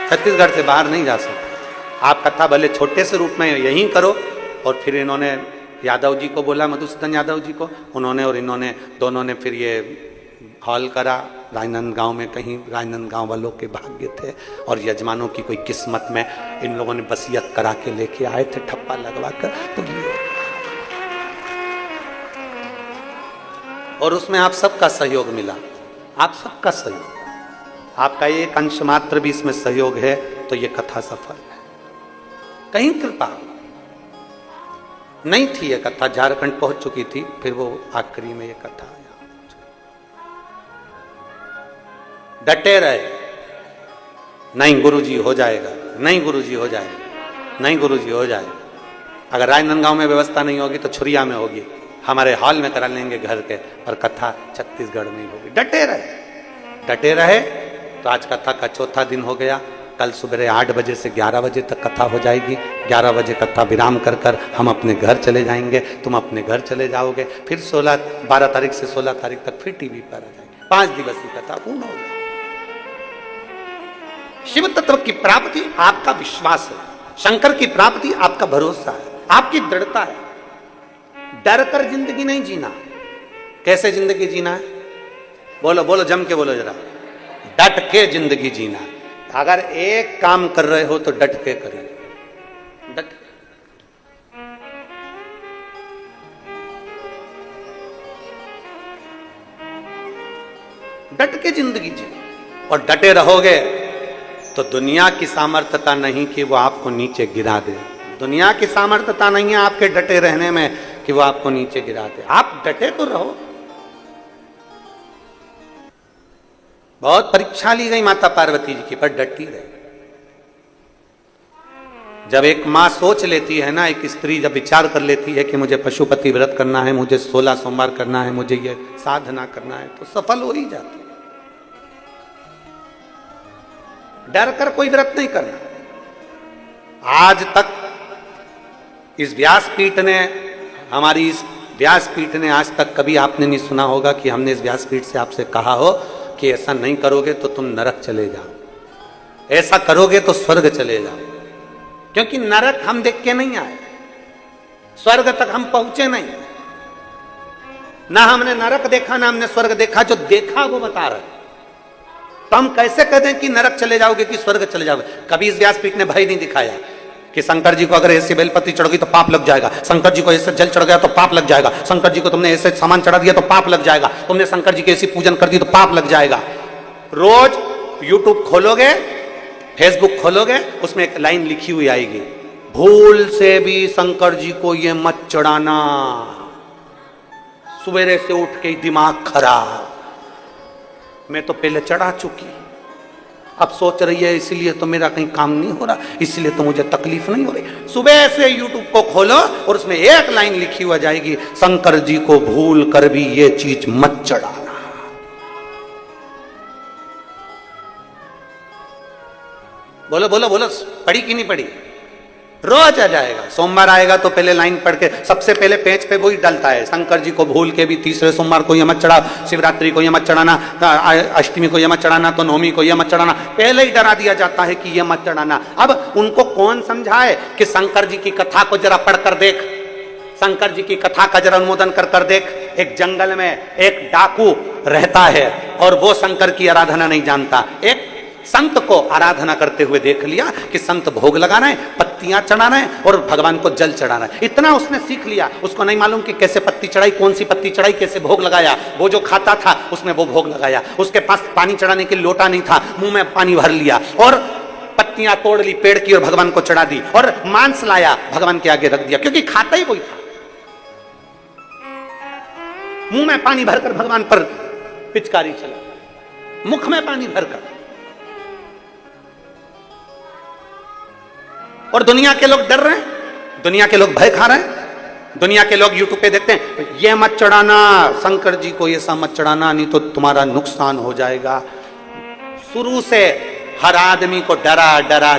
छत्तीसगढ़ से बाहर नहीं जा सकते, आप कथा भले छोटे से रूप में यहीं करो। और फिर इन्होंने यादव जी को बोला, मधुसूदन यादव जी को, उन्होंने और इन्होंने दोनों ने फिर ये हॉल करा राजनांदगांव में, कहीं राजनांदगांव वालों के भाग्य थे और यजमानों की कोई किस्मत में इन लोगों ने वसीयत करा के लेके आए थे ठप्पा लगवा कर, तो ये और उसमें आप सबका सहयोग मिला, आप सबका सहयोग, आपका एक अंश मात्र भी इसमें सहयोग है तो ये कथा सफल है। कहीं कृपा नहीं थी, ये कथा झारखंड पहुंच चुकी थी, फिर वो आखिरी में ये कथा आया। डटे रहे, नहीं गुरुजी हो जाएगा, नहीं गुरुजी हो जाएगा, नहीं गुरुजी हो जाएगा। अगर राजनांदगांव में व्यवस्था नहीं होगी तो छुरिया में होगी, हमारे हॉल में करा लेंगे घर के, और कथा छत्तीसगढ़ में ही होगी। डटे रहे, डटे रहे। तो आज कथा का चौथा दिन हो गया, कल सुबह 8 बजे से 11 बजे तक कथा हो जाएगी। 11 बजे कथा विराम कर कर हम अपने घर चले जाएंगे, तुम अपने घर चले जाओगे, फिर 12 तारीख से 16 तारीख तक फिर टीवी पर आ जाएंगे। 5 दिवसीय कथा पूर्ण हो जाएगी। शिव तत्व की प्राप्ति आपका विश्वास है, शंकर की प्राप्ति आपका भरोसा है, आपकी दृढ़ता है। डर कर जिंदगी नहीं जीना। कैसे जिंदगी जीना है? बोलो बोलो, जम के बोलो जरा। डट के जिंदगी जीना। अगर एक काम कर रहे हो तो डट के करिए, डट। डट के जिंदगी जियो और डटे रहोगे तो दुनिया की सामर्थ्यता नहीं कि वो आपको नीचे गिरा दे। दुनिया की सामर्थ्यता नहीं है आपके डटे रहने में कि वो आपको नीचे गिरा दे। आप डटे तो रहो। बहुत परीक्षा ली गई माता पार्वती जी की, पर डटी रही। जब एक मां सोच लेती है ना, एक स्त्री जब विचार कर लेती है कि मुझे पशुपति व्रत करना है, मुझे 16 सोमवार करना है, मुझे ये साधना करना है, तो सफल हो ही जाती है। डर कर कोई व्रत नहीं करना। आज तक इस व्यासपीठ ने, हमारी इस व्यासपीठ ने आज तक कभी आपने नहीं सुना होगा कि हमने इस व्यासपीठ से आपसे कहा हो कि ऐसा नहीं करोगे तो तुम नरक चले जाओ, ऐसा करोगे तो स्वर्ग चले जाओ। क्योंकि नरक हम देख के नहीं आए, स्वर्ग तक हम पहुंचे नहीं। ना हमने नरक देखा, ना हमने स्वर्ग देखा। जो देखा वो बता रहे। तो हम कैसे कह दें कि नरक चले जाओगे कि स्वर्ग चले जाओगे? कभी इस व्यासपीठ ने भय नहीं दिखाया कि शंकर जी को अगर ऐसे बेलपत्ती चढ़ गई तो पाप लग जाएगा, शंकर जी को ऐसे जल चढ़ गया तो पाप लग जाएगा, शंकर जी को तुमने ऐसे सामान चढ़ा दिया तो पाप लग जाएगा, तुमने शंकर जी की ऐसी पूजन कर दी तो पाप लग जाएगा। रोज यूट्यूब खोलोगे, फेसबुक खोलोगे, उसमें एक लाइन लिखी हुई आएगी, भूल से भी शंकर जी को ये मत चढ़ाना, सवेरे से उठ के दिमाग खराब। मैं तो पहले चढ़ा चुकी, अब सोच रही है इसीलिए तो मेरा कहीं काम नहीं हो रहा, इसलिए तो मुझे तकलीफ नहीं हो रही। सुबह से यूट्यूब को खोलो और उसमें एक लाइन लिखी हुई जाएगी, शंकर जी को भूल कर भी ये चीज मत चढ़ाना। बोलो बोलो बोलो, पढ़ी कि नहीं पढ़ी? रोज आ जाएगा। सोमवार आएगा तो पहले लाइन पढ़ के सबसे पहले पेज पे वही डलता है, शंकर जी को भूल के भी तीसरे सोमवार को ये मत चढ़ा, शिवरात्रि को ये मत चढ़ाना, अष्टमी को ये मत चढ़ाना, तो नवमी को ये मत चढ़ाना। पहले ही डरा दिया जाता है कि ये मत चढ़ाना। अब उनको कौन समझाए कि शंकर जी की कथा को जरा पढ़कर देख, शंकर जी की कथा का जरा अनुमोदन कर देख। एक जंगल में एक डाकू रहता है और वो शंकर की आराधना नहीं जानता। एक संत को आराधना करते हुए देख लिया कि संत भोग लगाना है, पत्तियां चढ़ाना है और भगवान को जल चढ़ाना है। इतना उसने सीख लिया, उसको नहीं मालूम कि कैसे पत्ती चढ़ाई, कौन सी पत्ती चढ़ाई, कैसे भोग लगाया। वो जो खाता था उसने वो भोग लगाया। उसके पास पानी चढ़ाने के लोटा नहीं था, मुंह में पानी भर लिया और पत्तियां तोड़ ली पेड़ की और भगवान को चढ़ा दी और मांस लाया, भगवान के आगे रख दिया, क्योंकि खाता ही वही था। मुंह में पानी भरकर भगवान पर पिचकारी चला, मुख में पानी भरकर। और दुनिया के लोग डर रहे हैं, दुनिया के लोग भय खा रहे हैं। दुनिया के लोग यूट्यूब पे देखते हैं, ये मत चढ़ाना शंकर जी को, ये सब मत चढ़ाना नहीं तो तुम्हारा नुकसान हो जाएगा। शुरू से हर आदमी को डरा डरा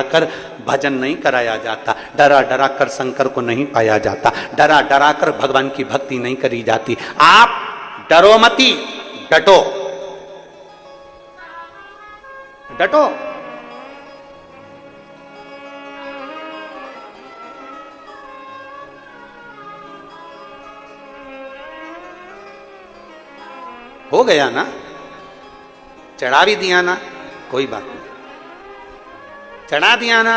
कर भजन नहीं कराया जाता, डरा डरा कर शंकर को नहीं पाया जाता, डरा डरा कर भगवान की भक्ति नहीं करी जाती। आप डरो मती, डटो डटो। हो गया ना, चढ़ा भी दिया ना, कोई बात नहीं, चढ़ा दिया ना,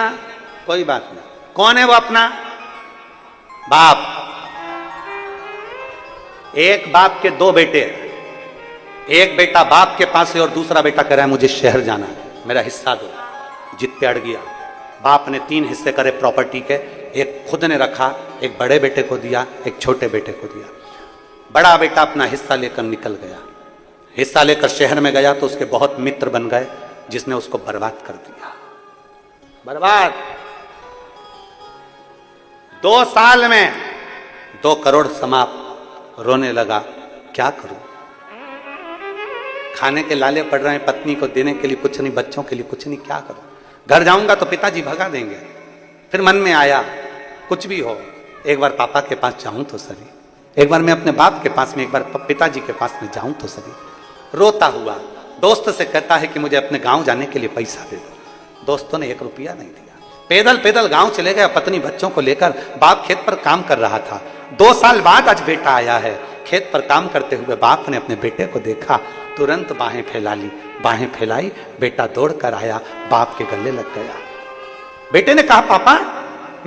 कोई बात नहीं। कौन है वो अपना बाप? एक बाप के दो बेटे, एक बेटा बाप के पास है और दूसरा बेटा कह रहा है मुझे शहर जाना है, मेरा हिस्सा दो। जिद पे अड़ गया। बाप ने 3 हिस्से करे प्रॉपर्टी के, एक खुद ने रखा, एक बड़े बेटे को दिया, एक छोटे बेटे को दिया। बड़ा बेटा अपना हिस्सा लेकर निकल गया। हिस्सा लेकर शहर में गया तो उसके बहुत मित्र बन गए, जिसने उसको बर्बाद कर दिया। बर्बाद। 2 साल में 2 करोड़ समाप्त। रोने लगा, क्या करूं? खाने के लाले पड़ रहे हैं, पत्नी को देने के लिए कुछ नहीं, बच्चों के लिए कुछ नहीं, क्या करूं? घर जाऊंगा तो पिताजी भगा देंगे। फिर मन में आया, कुछ भी हो, एक बार पापा के पास जाऊं तो सही, एक बार मैं अपने बाप के पास में, एक बार पिताजी के पास में जाऊं तो सही। रोता हुआ दोस्त से कहता है कि मुझे अपने गांव जाने के लिए पैसा दे दो। दोस्तों ने 1 रुपया नहीं दिया। पैदल पैदल गांव चले गए पत्नी बच्चों को लेकर। बाप खेत पर काम कर रहा था। 2 साल बाद आज बेटा आया है। खेत पर काम करते हुए बाप ने अपने बेटे को देखा, तुरंत बाहें फैला ली। बाहें फैलाई, बेटा दौड़ कर आया, बाप के गले लग गया। बेटे ने कहा, पापा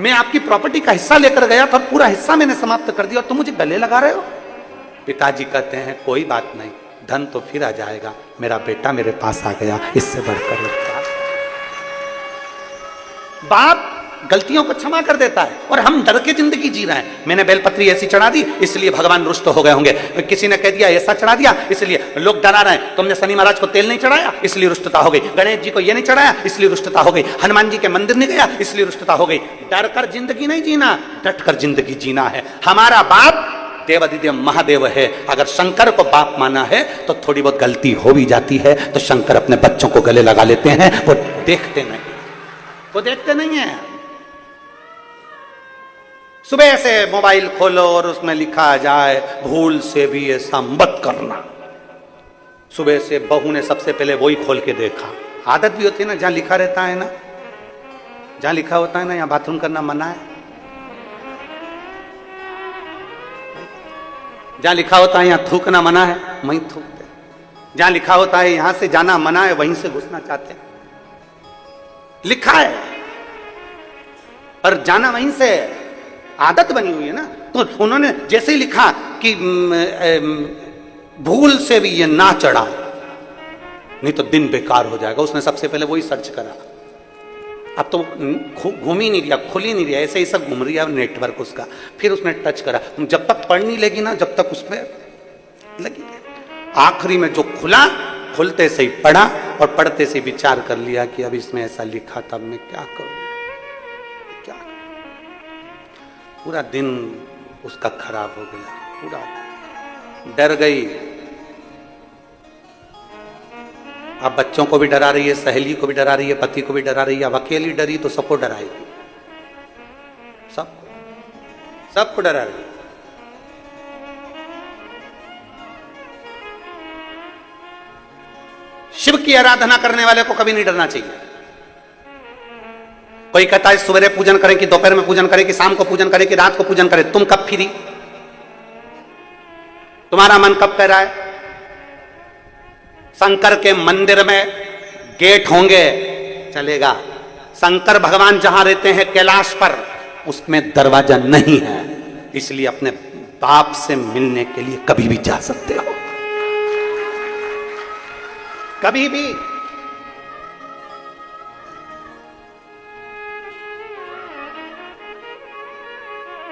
मैं आपकी प्रॉपर्टी का हिस्सा लेकर गया था, पूरा हिस्सा मैंने समाप्त कर दिया और तुम मुझे गले लगा रहे हो। पिताजी कहते हैं, कोई बात नहीं, धन तो फिर आ जाएगा, मेरा बेटा मेरे पास आ गया, इससे बढ़कर क्या। बाप गलतियों को क्षमा कर देता है और हम डर के जिंदगी जी रहे हैं। मैंने बेलपत्री ऐसी चढ़ा दी इसलिए भगवान रुष्ट हो गए होंगे, किसी ने कह दिया ऐसा चढ़ा दिया इसलिए लोग डरा रहे हैं, तुमने शनि महाराज को तेल नहीं चढ़ाया इसलिए रुष्टता हो गई, गणेश जी को ये नहीं चढ़ाया इसलिए रुष्टता हो गई, हनुमान जी के मंदिर नहीं गया इसलिए रुष्टता हो गई। डर कर जिंदगी नहीं जीना, डट कर जिंदगी जीना है। हमारा बाप देवादिदेव महादेव है। अगर शंकर को बाप माना है तो थोड़ी बहुत गलती हो भी जाती है तो शंकर अपने बच्चों को गले लगा लेते हैं, वो देखते नहीं, वो देखते नहीं है। सुबह से मोबाइल खोलो और उसमें लिखा जाए भूल से भी ऐसा मत करना। सुबह से बहू ने सबसे पहले वही खोल के देखा। आदत भी होती है ना, जहां लिखा रहता है ना, जहां लिखा होता है ना यहां बाथरूम करना मना है, जहां लिखा होता है यहां थूकना मना है, वहीं थूकते। जहां लिखा होता है यहां से जाना मना है, वहीं से घुसना चाहते। लिखा है पर जाना वहीं से, आदत बनी हुई है ना। तो उन्होंने जैसे ही लिखा कि भूल से भी ये ना चढ़ा नहीं तो दिन बेकार हो जाएगा, उसने सबसे पहले वही सर्च करा। अब तो घूम ही नहीं रहा, खुल ही नहीं रहा, ऐसे ही सब घूम रही है नेटवर्क उसका। फिर उसने टच करा, जब तक पढ़ नहीं लेगी ना जब तक उसमें लगी। आखिरी में जो खुला, खुलते से ही पढ़ा और पढ़ते से विचार कर लिया कि अब इसमें ऐसा लिखा था, मैं क्या करूं, क्या। पूरा दिन उसका खराब हो गया, पूरा डर गई। अब बच्चों को भी डरा रही है, सहेली को भी डरा रही है, पति को भी डरा रही है। अब अकेली डरी तो सबको डराएगी, सबको डरा रही है। शिव की आराधना करने वाले को कभी नहीं डरना चाहिए। कोई कहता है सवेरे पूजन करें कि दोपहर में पूजन करें कि शाम को पूजन करें कि रात को पूजन करें, तुम कब फ्री, तुम्हारा मन कब कह रहा है। शंकर के मंदिर में गेट होंगे चलेगा, शंकर भगवान जहां रहते हैं कैलाश पर उसमें दरवाजा नहीं है, इसलिए अपने बाप से मिलने के लिए कभी भी जा सकते हो, कभी भी।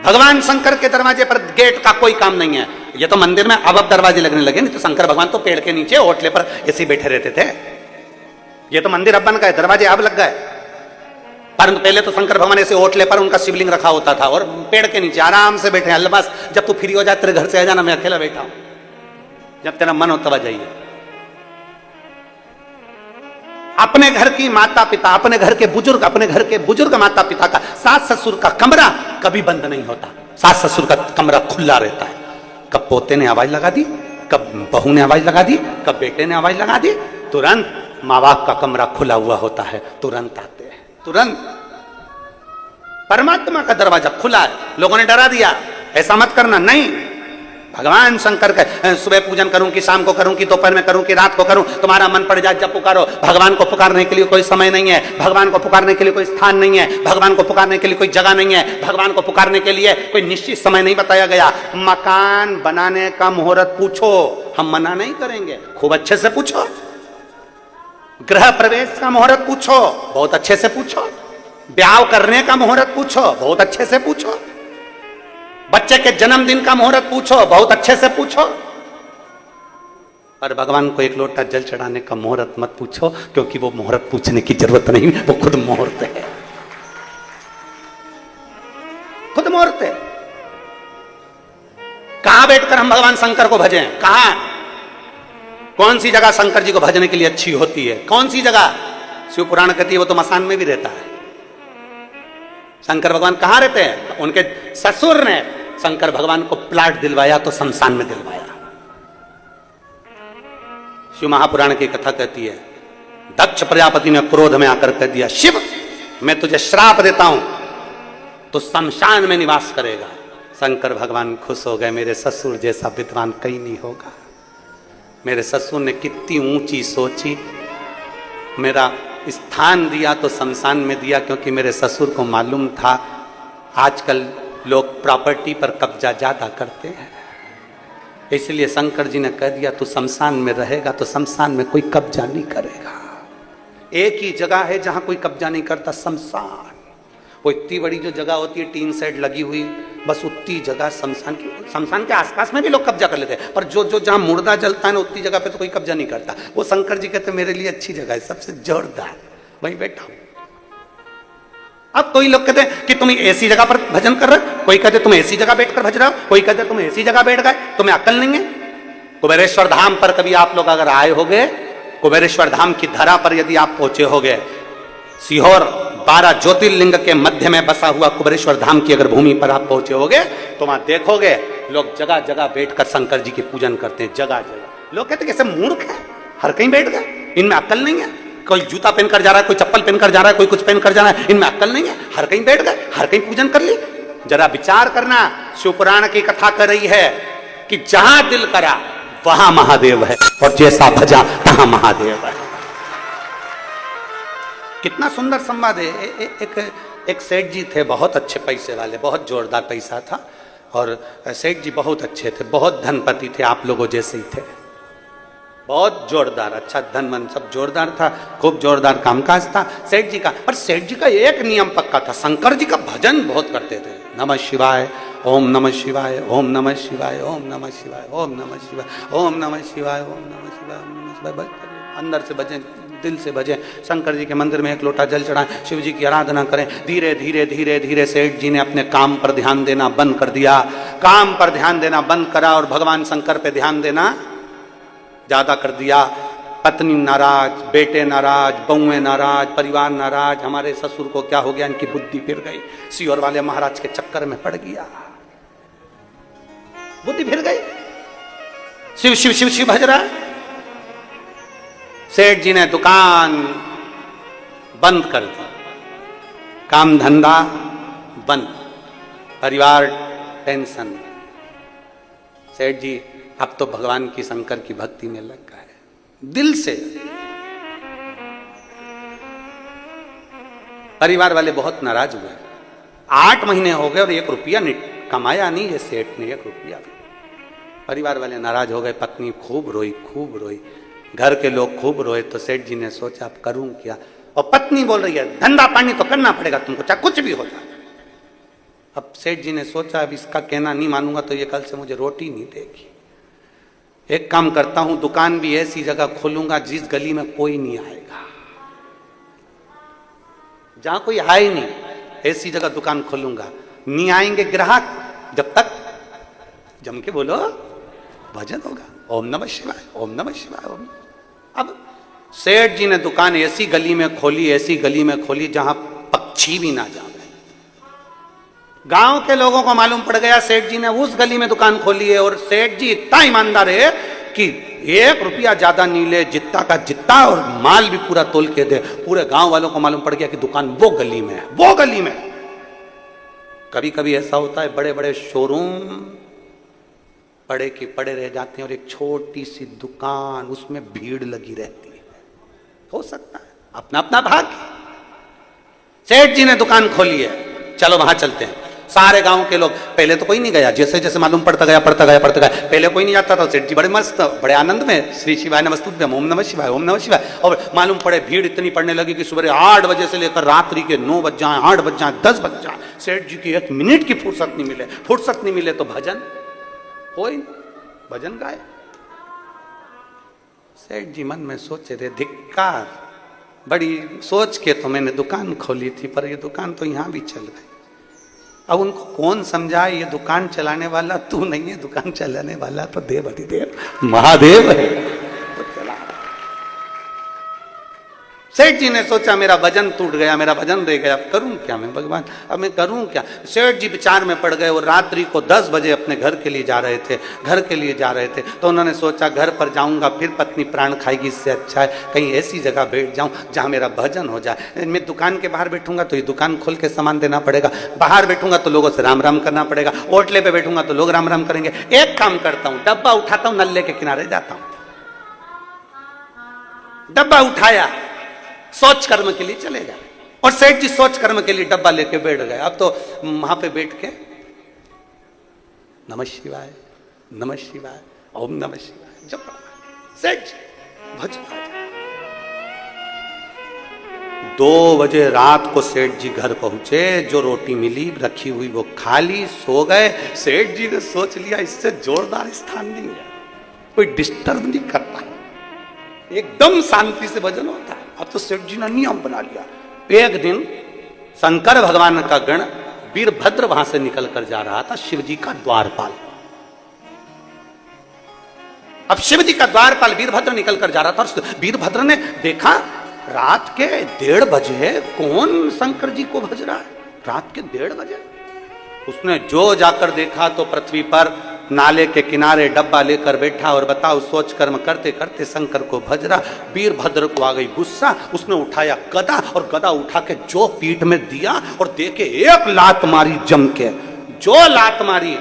भगवान शंकर के दरवाजे पर गेट का कोई काम नहीं है। ये तो मंदिर में अब दरवाजे लगने लगे, नहीं तो शंकर भगवान तो पेड़ के नीचे होटले पर ऐसे बैठे रहते थे। ये तो मंदिर अब बन गए, दरवाजे अब लग गए। परंतु पहले तो शंकर भगवान ऐसे ओटले पर उनका शिवलिंग रखा होता था और पेड़ के नीचे आराम से बैठे हैं, बस जब तू फ्री हो जाए तेरे घर से आ जाना, मैं अकेला बैठा हूं, जब तेरा मन हो तब आ जाइए। अपने घर की माता पिता, अपने घर के बुजुर्ग माता पिता का, सास ससुर का कमरा कभी बंद नहीं होता। सास ससुर का कमरा खुला रहता है। कब पोते ने आवाज लगा दी, कब बहू ने आवाज लगा दी, कब बेटे ने आवाज लगा दी, तुरंत माँ बाप का कमरा खुला हुआ होता है, तुरंत आते हैं, तुरंत। परमात्मा का दरवाजा खुला है। लोगों ने डरा दिया, ऐसा मत करना, नहीं। भगवान शंकर का सुबह पूजन करूं कि शाम को करूं कि दोपहर में करूं कि रात को करूं, तुम्हारा मन पड़ जाए जब पुकारो। भगवान को पुकारने के लिए कोई समय नहीं है, भगवान को पुकारने के लिए कोई स्थान नहीं है, भगवान को पुकारने के लिए कोई जगह नहीं है, भगवान को पुकारने के लिए कोई निश्चित समय नहीं बताया गया। मकान बनाने का मुहूर्त पूछो, हम मना नहीं करेंगे, खूब अच्छे से पूछो। गृह प्रवेश का मुहूर्त पूछो, बहुत अच्छे से पूछो। ब्याह करने का मुहूर्त पूछो, बहुत अच्छे से पूछो। बच्चे के जन्मदिन का मुहूर्त पूछो, बहुत अच्छे से पूछो। पर भगवान को एक लोटा जल चढ़ाने का मुहूर्त मत पूछो, क्योंकि वो मुहूर्त पूछने की जरूरत नहीं, वो खुद मुहूर्त है, खुद मुहूर्त है। कहां बैठकर हम भगवान शंकर को भजें? कहां? कौन सी जगह शंकर जी को भजने के लिए अच्छी होती है? कौन सी जगह? शिव पुराण कहती है वो तो मसान में भी रहता है। शंकर भगवान कहां रहते हैं? उनके ससुर ने शंकर भगवान को प्लाट दिलवाया तो शमशान में दिलवाया। शिव महापुराण की कथा कहती है, दक्ष प्रजापति ने क्रोध में आकर कह दिया, शिव मैं तुझे श्राप देता हूं, तो शमशान में निवास करेगा। शंकर भगवान खुश हो गए, मेरे ससुर जैसा विद्वान कहीं नहीं होगा। मेरे ससुर ने कितनी ऊंची सोची, मेरा स्थान दिया तो शमशान में दिया, क्योंकि मेरे ससुर को मालूम था आजकल लोग प्रॉपर्टी पर कब्जा ज्यादा करते हैं, इसलिए शंकर जी ने कह दिया तू शमशान में रहेगा तो शमशान में कोई कब्जा नहीं करेगा। एक ही जगह है जहां कोई कब्जा नहीं करता, शमशान। वो इतनी बड़ी जो जगह होती है टीन सेट लगी हुई, बस उतनी जगह शमशान के आसपास में भी लोग कब्जा कर लेते हैं, पर जो जहां मुर्दा जलता है ना उतनी जगह पे तो कोई कब्जा नहीं करता। वो शंकर जी कहते मेरे लिए अच्छी जगह है, सबसे जोरदार, वहीं बैठा हूं। अब कोई लोग कहते हैं कि तुम ऐसी जगह पर भजन कर रहे हो, कोई कहते तुम ऐसी जगह बैठकर भज रहे हो, कोई कहते तुम ऐसी जगह बैठ गए, तुम्हें अकल नहीं है। कुबेरेश्वर धाम पर कभी आप लोग अगर आए होगे, कुबेरेश्वर धाम की धरा पर यदि आप पहुंचे होगे, सीहोर 12 ज्योतिर्लिंग के मध्य में बसा हुआ कुबेरेश्वर धाम की अगर भूमि पर आप पहुंचे होगे तो वहां देखोगे लोग जगह जगह बैठकर शंकर जी की पूजन करते हैं, जगह जगह। लोग कहते कैसे मूर्ख है, हर कहीं बैठ गए, इनमें अकल नहीं है। कोई जूता पहनकर जा रहा है, कोई चप्पल पहनकर जा रहा है, कोई कुछ पहनकर जा रहा है, इनमें अकल नहीं है, हर कहीं बैठ गए, हर कहीं पूजन कर ली। जरा विचार करना, शिव पुराण की कथा कर रही है कि जहां दिल करा वहां महादेव है, और जैसा भजा तहां महादेव है। कितना सुंदर संवाद है। एक सेठ जी थे, बहुत अच्छे पैसे वाले, बहुत जोरदार पैसा था, और सेठ जी बहुत अच्छे थे, बहुत धनपति थे, आप लोगों जैसे ही थे, बहुत जोरदार, अच्छा धन मन सब जोरदार था, खूब जोरदार कामकाज था सेठ जी का। पर सेठ जी का एक नियम पक्का था, शंकर जी का भजन बहुत करते थे। नमः शिवाय, ओम नमः शिवाय, ओम नमः शिवाय, ओम नमः शिवाय, ओम नमः शिवाय, ओम नमः शिवाय, ओम नमः शिवाय, ओम नमः शिवाय। अंदर से बजे, दिल से बजे। शंकर जी के मंदिर में एक लोटा जल चढ़ाएं, शिव जी की आराधना करें। धीरे धीरे धीरे धीरे सेठ जी ने अपने काम पर ध्यान देना बंद कर दिया, काम पर ध्यान देना बंद करा और भगवान शंकर पे ध्यान देना ज्यादा कर दिया। पत्नी नाराज, बेटे नाराज, बहुएं नाराज, परिवार नाराज। हमारे ससुर को क्या हो गया, इनकी बुद्धि फिर गई, सीहोर वाले महाराज के चक्कर में पड़ गया, बुद्धि फिर गई, शिव शिव शिव शिव भज रहा है। सेठ जी ने दुकान बंद कर दी, काम धंधा बंद, परिवार टेंशन। सेठ जी अब तो भगवान की शंकर की भक्ति में लग गए दिल से। परिवार वाले बहुत नाराज हुए, 8 महीने हो गए और 1 रुपया कमाया नहीं ये सेठ ने, 1 रुपया भी। परिवार वाले नाराज हो गए, पत्नी खूब रोई, खूब रोई, घर के लोग खूब रोए। तो सेठ जी ने सोचा अब करूं क्या, और पत्नी बोल रही है धंधा पानी तो करना पड़ेगा तुमको, चाहे कुछ भी हो जाए। अब सेठ जी ने सोचा अब इसका कहना नहीं मानूंगा तो ये कल से मुझे रोटी नहीं देगी। एक काम करता हूं, दुकान भी ऐसी जगह खोलूंगा जिस गली में कोई नहीं आएगा, जहां कोई आए ही नहीं, ऐसी जगह दुकान खोलूंगा, नहीं आएंगे ग्राहक जब तक जम के बोलो भजन होगा, ओम नमः शिवाय, ओम नमः शिवाय, ओम। अब सेठ जी ने दुकान ऐसी गली में खोली, ऐसी गली में खोली जहां पक्षी भी ना जावे। गांव के लोगों को मालूम पड़ गया सेठ जी ने उस गली में दुकान खोली है, और सेठ जी इतना ईमानदार है कि 1 रुपया ज्यादा नहीं ले, जितना का जितना, और माल भी पूरा तोल के दे। पूरे गांव वालों को मालूम पड़ गया कि दुकान वो गली में है, वो गली में। कभी कभी ऐसा होता है, बड़े बड़े शोरूम पड़े के पड़े रह जाते हैं, और एक छोटी सी दुकान, उसमें भीड़ लगी रहती है। हो सकता है, अपना अपना भाग्य। सेठ जी ने दुकान खोली है, चलो वहां चलते हैं। सारे गांव के लोग, पहले तो कोई नहीं गया, जैसे जैसे मालूम पड़ता गया, पहले कोई नहीं जाता था। सेठ जी बड़े मस्त, बड़े आनंद में, श्री शिवाय नमस्तुभ्यम, ओम नमः शिवाय, ओम नमः शिवाय। और मालूम पड़े भीड़ इतनी पड़ने लगी कि सुबह 8 बजे से लेकर रात्रि के 9 बज जाए, 8 बज जाए, 10 बज जाए, सेठ जी की 1 मिनट की फुर्सत नहीं मिले। फुर्सत नहीं मिले तो भजन हो ही, भजन गाए। सेठ जी मन में सोचे थे, धिक्कार, बड़ी सोच के तो मैंने दुकान खोली थी, पर ये दुकान तो यहां भी चल गई। अब उनको कौन समझाए, ये दुकान चलाने वाला तू नहीं है, दुकान चलाने वाला तो देव अधिदेव महादेव है। तो चला। सेठ जी ने सोचा मेरा वजन टूट गया, मेरा वजन रह गया, अब करूं क्या मैं भगवान, अब मैं करूं क्या। सेठ जी विचार में पड़ गए, और रात्रि को 10 बजे अपने घर के लिए जा रहे थे, घर के लिए जा रहे थे। तो उन्होंने सोचा घर पर जाऊंगा फिर पत्नी प्राण खाएगी, इससे अच्छा है कहीं ऐसी जगह बैठ जाऊं जहां मेरा भजन हो जाए। मैं दुकान के बाहर बैठूंगा तो ये दुकान खोल के सामान देना पड़ेगा, बाहर बैठूंगा तो लोगों से राम राम करना पड़ेगा, होटले पे बैठूंगा तो लोग राम राम करेंगे। एक काम करता हूं, डब्बा उठाता हूं, नल्ले के किनारे जाता हूं। डब्बा उठाया, सोच कर्म के लिए चले गए, और सेठ जी सोच कर्म के लिए डब्बा लेके बैठ गए। अब तो वहां पे बैठ के नमः शिवाय, नमः शिवाय, ओम नमः शिवाय जप। सेठ जी भजन। 2 बजे रात को सेठ जी घर पहुंचे, जो रोटी मिली रखी हुई वो खा ली, सो गए। सेठ जी ने सोच लिया इससे जोरदार स्थान नहीं है, कोई डिस्टर्ब नहीं करता, एकदम शांति से भजन होता है। अब तो सेठ जी ने नियम बना लिया। एक दिन शंकर भगवान का गण वीरभद्र वहां से निकल कर जा रहा था, शिव जी का द्वारपाल। अब शिव जी का द्वारपाल वीरभद्र निकल कर जा रहा था, और वीरभद्र ने देखा रात के 1:30 बजे कौन शंकर जी को भज रहा है, रात के 1:30 बजे। उसने जो जाकर देखा तो पृथ्वी पर नाले के किनारे डब्बा लेकर बैठा, और बताओ सोच कर्म करते करते शंकर को भज रहा। वीरभद्र को आ गई गुस्सा, उसने उठाया गदा, और गदा उठा के जो पीठ में दिया, और देके एक लात मारी जम के। जो लात मारी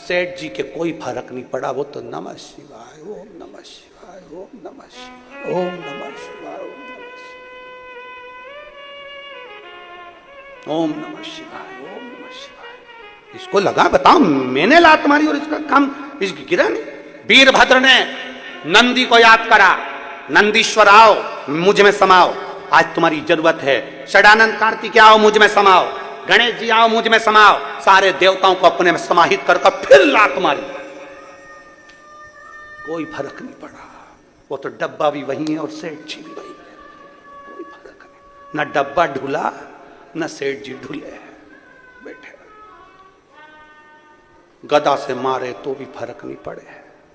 सेठ जी के कोई फर्क नहीं पड़ा, वो तो नमः शिवाय, ओम नमः शिवाय, ओम नमः शिवाय, ओम नमः शिवाय, ओम नमः शिवाय, ओम नमः शिवाय। इसको लगा बताओ मैंने लात मारी और इसका काम इसकी गिरा नहीं। वीरभद्र ने नंदी को याद करा, नंदीश्वर आओ मुझ में समाओ, आज तुम्हारी जरूरत है। षडानंद कार्तिक आओ मुझ में समाओ, गणेश जी आओ मुझ में समाओ। सारे देवताओं को अपने में समाहित कर फिर लात मारी, कोई फर्क नहीं पड़ा। वो तो डब्बा भी वही है और सेठ जी भी वही है, कोई फर्क नहीं। ना डब्बा ढूला न सेठ जी ढूले, बैठे गदा से मारे तो भी फर्क नहीं पड़े,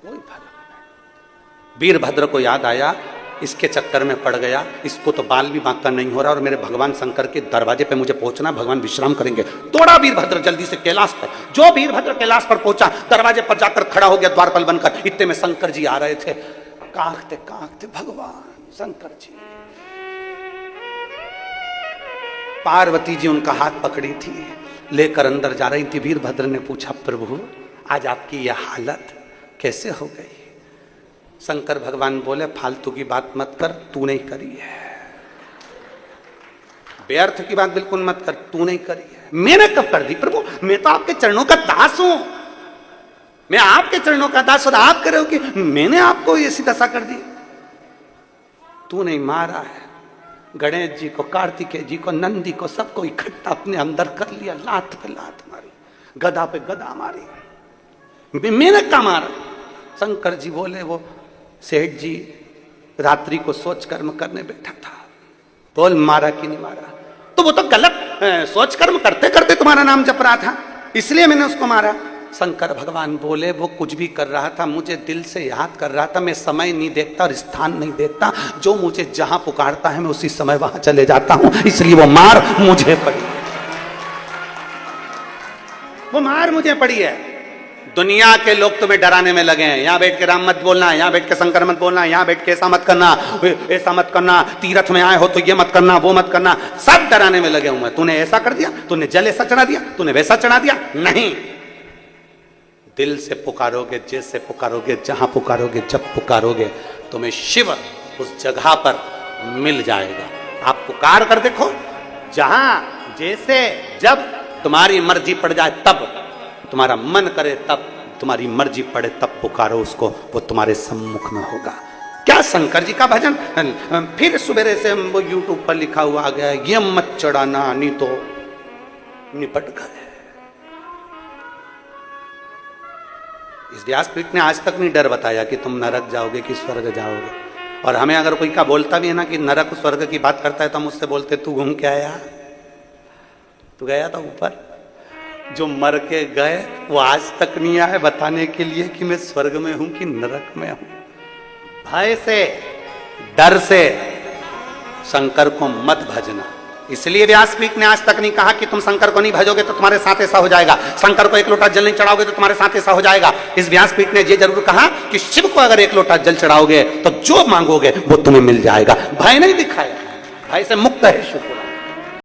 कोई फर्क नहीं। वीरभद्र को याद आया इसके चक्कर में पड़ गया, इसको तो बाल भी बांका नहीं हो रहा, और मेरे भगवान शंकर के दरवाजे पे मुझे पहुंचना, भगवान विश्राम करेंगे। दौड़ा वीरभद्र जल्दी से कैलाश पर। जो वीरभद्र कैलाश पर पहुंचा, दरवाजे पर जाकर खड़ा हो गया द्वारपाल बनकर। इतने में शंकर जी आ रहे थे, कांखते कांखते भगवान शंकर जी। पार्वती जी उनका हाथ पकड़ी थी, लेकर अंदर जा रही थी। वीरभद्र ने पूछा प्रभु आज आपकी यह हालत कैसे हो गई? शंकर भगवान बोले फालतू की बात मत कर, तू नहीं करी है। व्यर्थ की बात बिल्कुल मत कर, तू नहीं करी है। मैंने कब कर दी प्रभु? मैं तो आपके चरणों का दास हूं, मैं आपके चरणों का दास, और आप कह रहे हो कि मैंने आपको ऐसी दशा कर दी। तू नहीं मारा है, गणेश जी को, कार्तिकेय जी को, नंदी को, सबको इकट्ठा अपने अंदर कर लिया, लात पे लात मारी, गदा पे गदा मारी। मैंने क्या मारा? शंकर जी बोले वो सेठ जी रात्रि को सोच कर्म करने बैठा था, बोल मारा कि नहीं मारा? तो वो तो गलत सोच कर्म करते करते तुम्हारा नाम जप रहा था, इसलिए मैंने उसको मारा। शंकर भगवान बोले वो कुछ भी कर रहा था, मुझे दिल से याद कर रहा था, मैं समय नहीं देखता और स्थान नहीं देखता, जो मुझे जहां पुकारता है मैं उसी समय वहां चले जाता हूं, इसलिए वो मार मुझे पड़ी, वो मार मुझे पड़ी है। दुनिया के लोग तुम्हें डराने में लगे हैं, यहां बैठ के राम मत बोलना, यहां बैठ के शंकर मत बोलना, यहां बैठ के ऐसा मत करना, ऐसा मत करना, तीर्थ में आए हो तो ये मत करना, वो मत करना, सब डराने में लगे हुए। तूने ऐसा कर दिया, तूने जल ऐसा चढ़ा दिया, तूने वैसा चढ़ा दिया। नहीं, दिल से पुकारोगे, जैसे पुकारोगे, जहां पुकारोगे, जब पुकारोगे, तुम्हें शिव उस जगह पर मिल जाएगा। आप पुकार कर देखो, जहां जैसे जब तुम्हारी मर्जी पड़ जाए, तब तुम्हारा मन करे, तब तुम्हारी मर्जी पड़े तब पुकारो उसको, वो तुम्हारे सम्मुख में होगा। क्या शंकर जी का भजन। फिर सवेरे से वो यूट्यूब पर लिखा हुआ आ गया, ये मत चढ़ाना नहीं तो निपट गए। इस व्यासपीठ ने आज तक नहीं डर बताया कि तुम नरक जाओगे कि स्वर्ग जाओगे। और हमें अगर कोई का बोलता भी है ना कि नरक स्वर्ग की बात करता है, तो हम उससे बोलते तू घूम के आया, तू गया था ऊपर। जो मर के गए वो आज तक नहीं आए बताने के लिए कि मैं स्वर्ग में हूं कि नरक में हूं। भय से, डर से शंकर को मत भजना। इसलिए व्यासपीठ ने आज तक नहीं कहा कि तुम शंकर को नहीं भजोगे तो तुम्हारे साथ ऐसा हो जाएगा, शंकर को एक लोटा जल नहीं चढ़ाओगे तो तुम्हारे साथ ऐसा हो जाएगा। इस व्यासपीठ ने ये जरूर कहा कि शिव को अगर एक लोटा जल चढ़ाओगे तो जो मांगोगे वो तुम्हें मिल जाएगा। भय नहीं दिखाया, भय से मुक्त है शिव।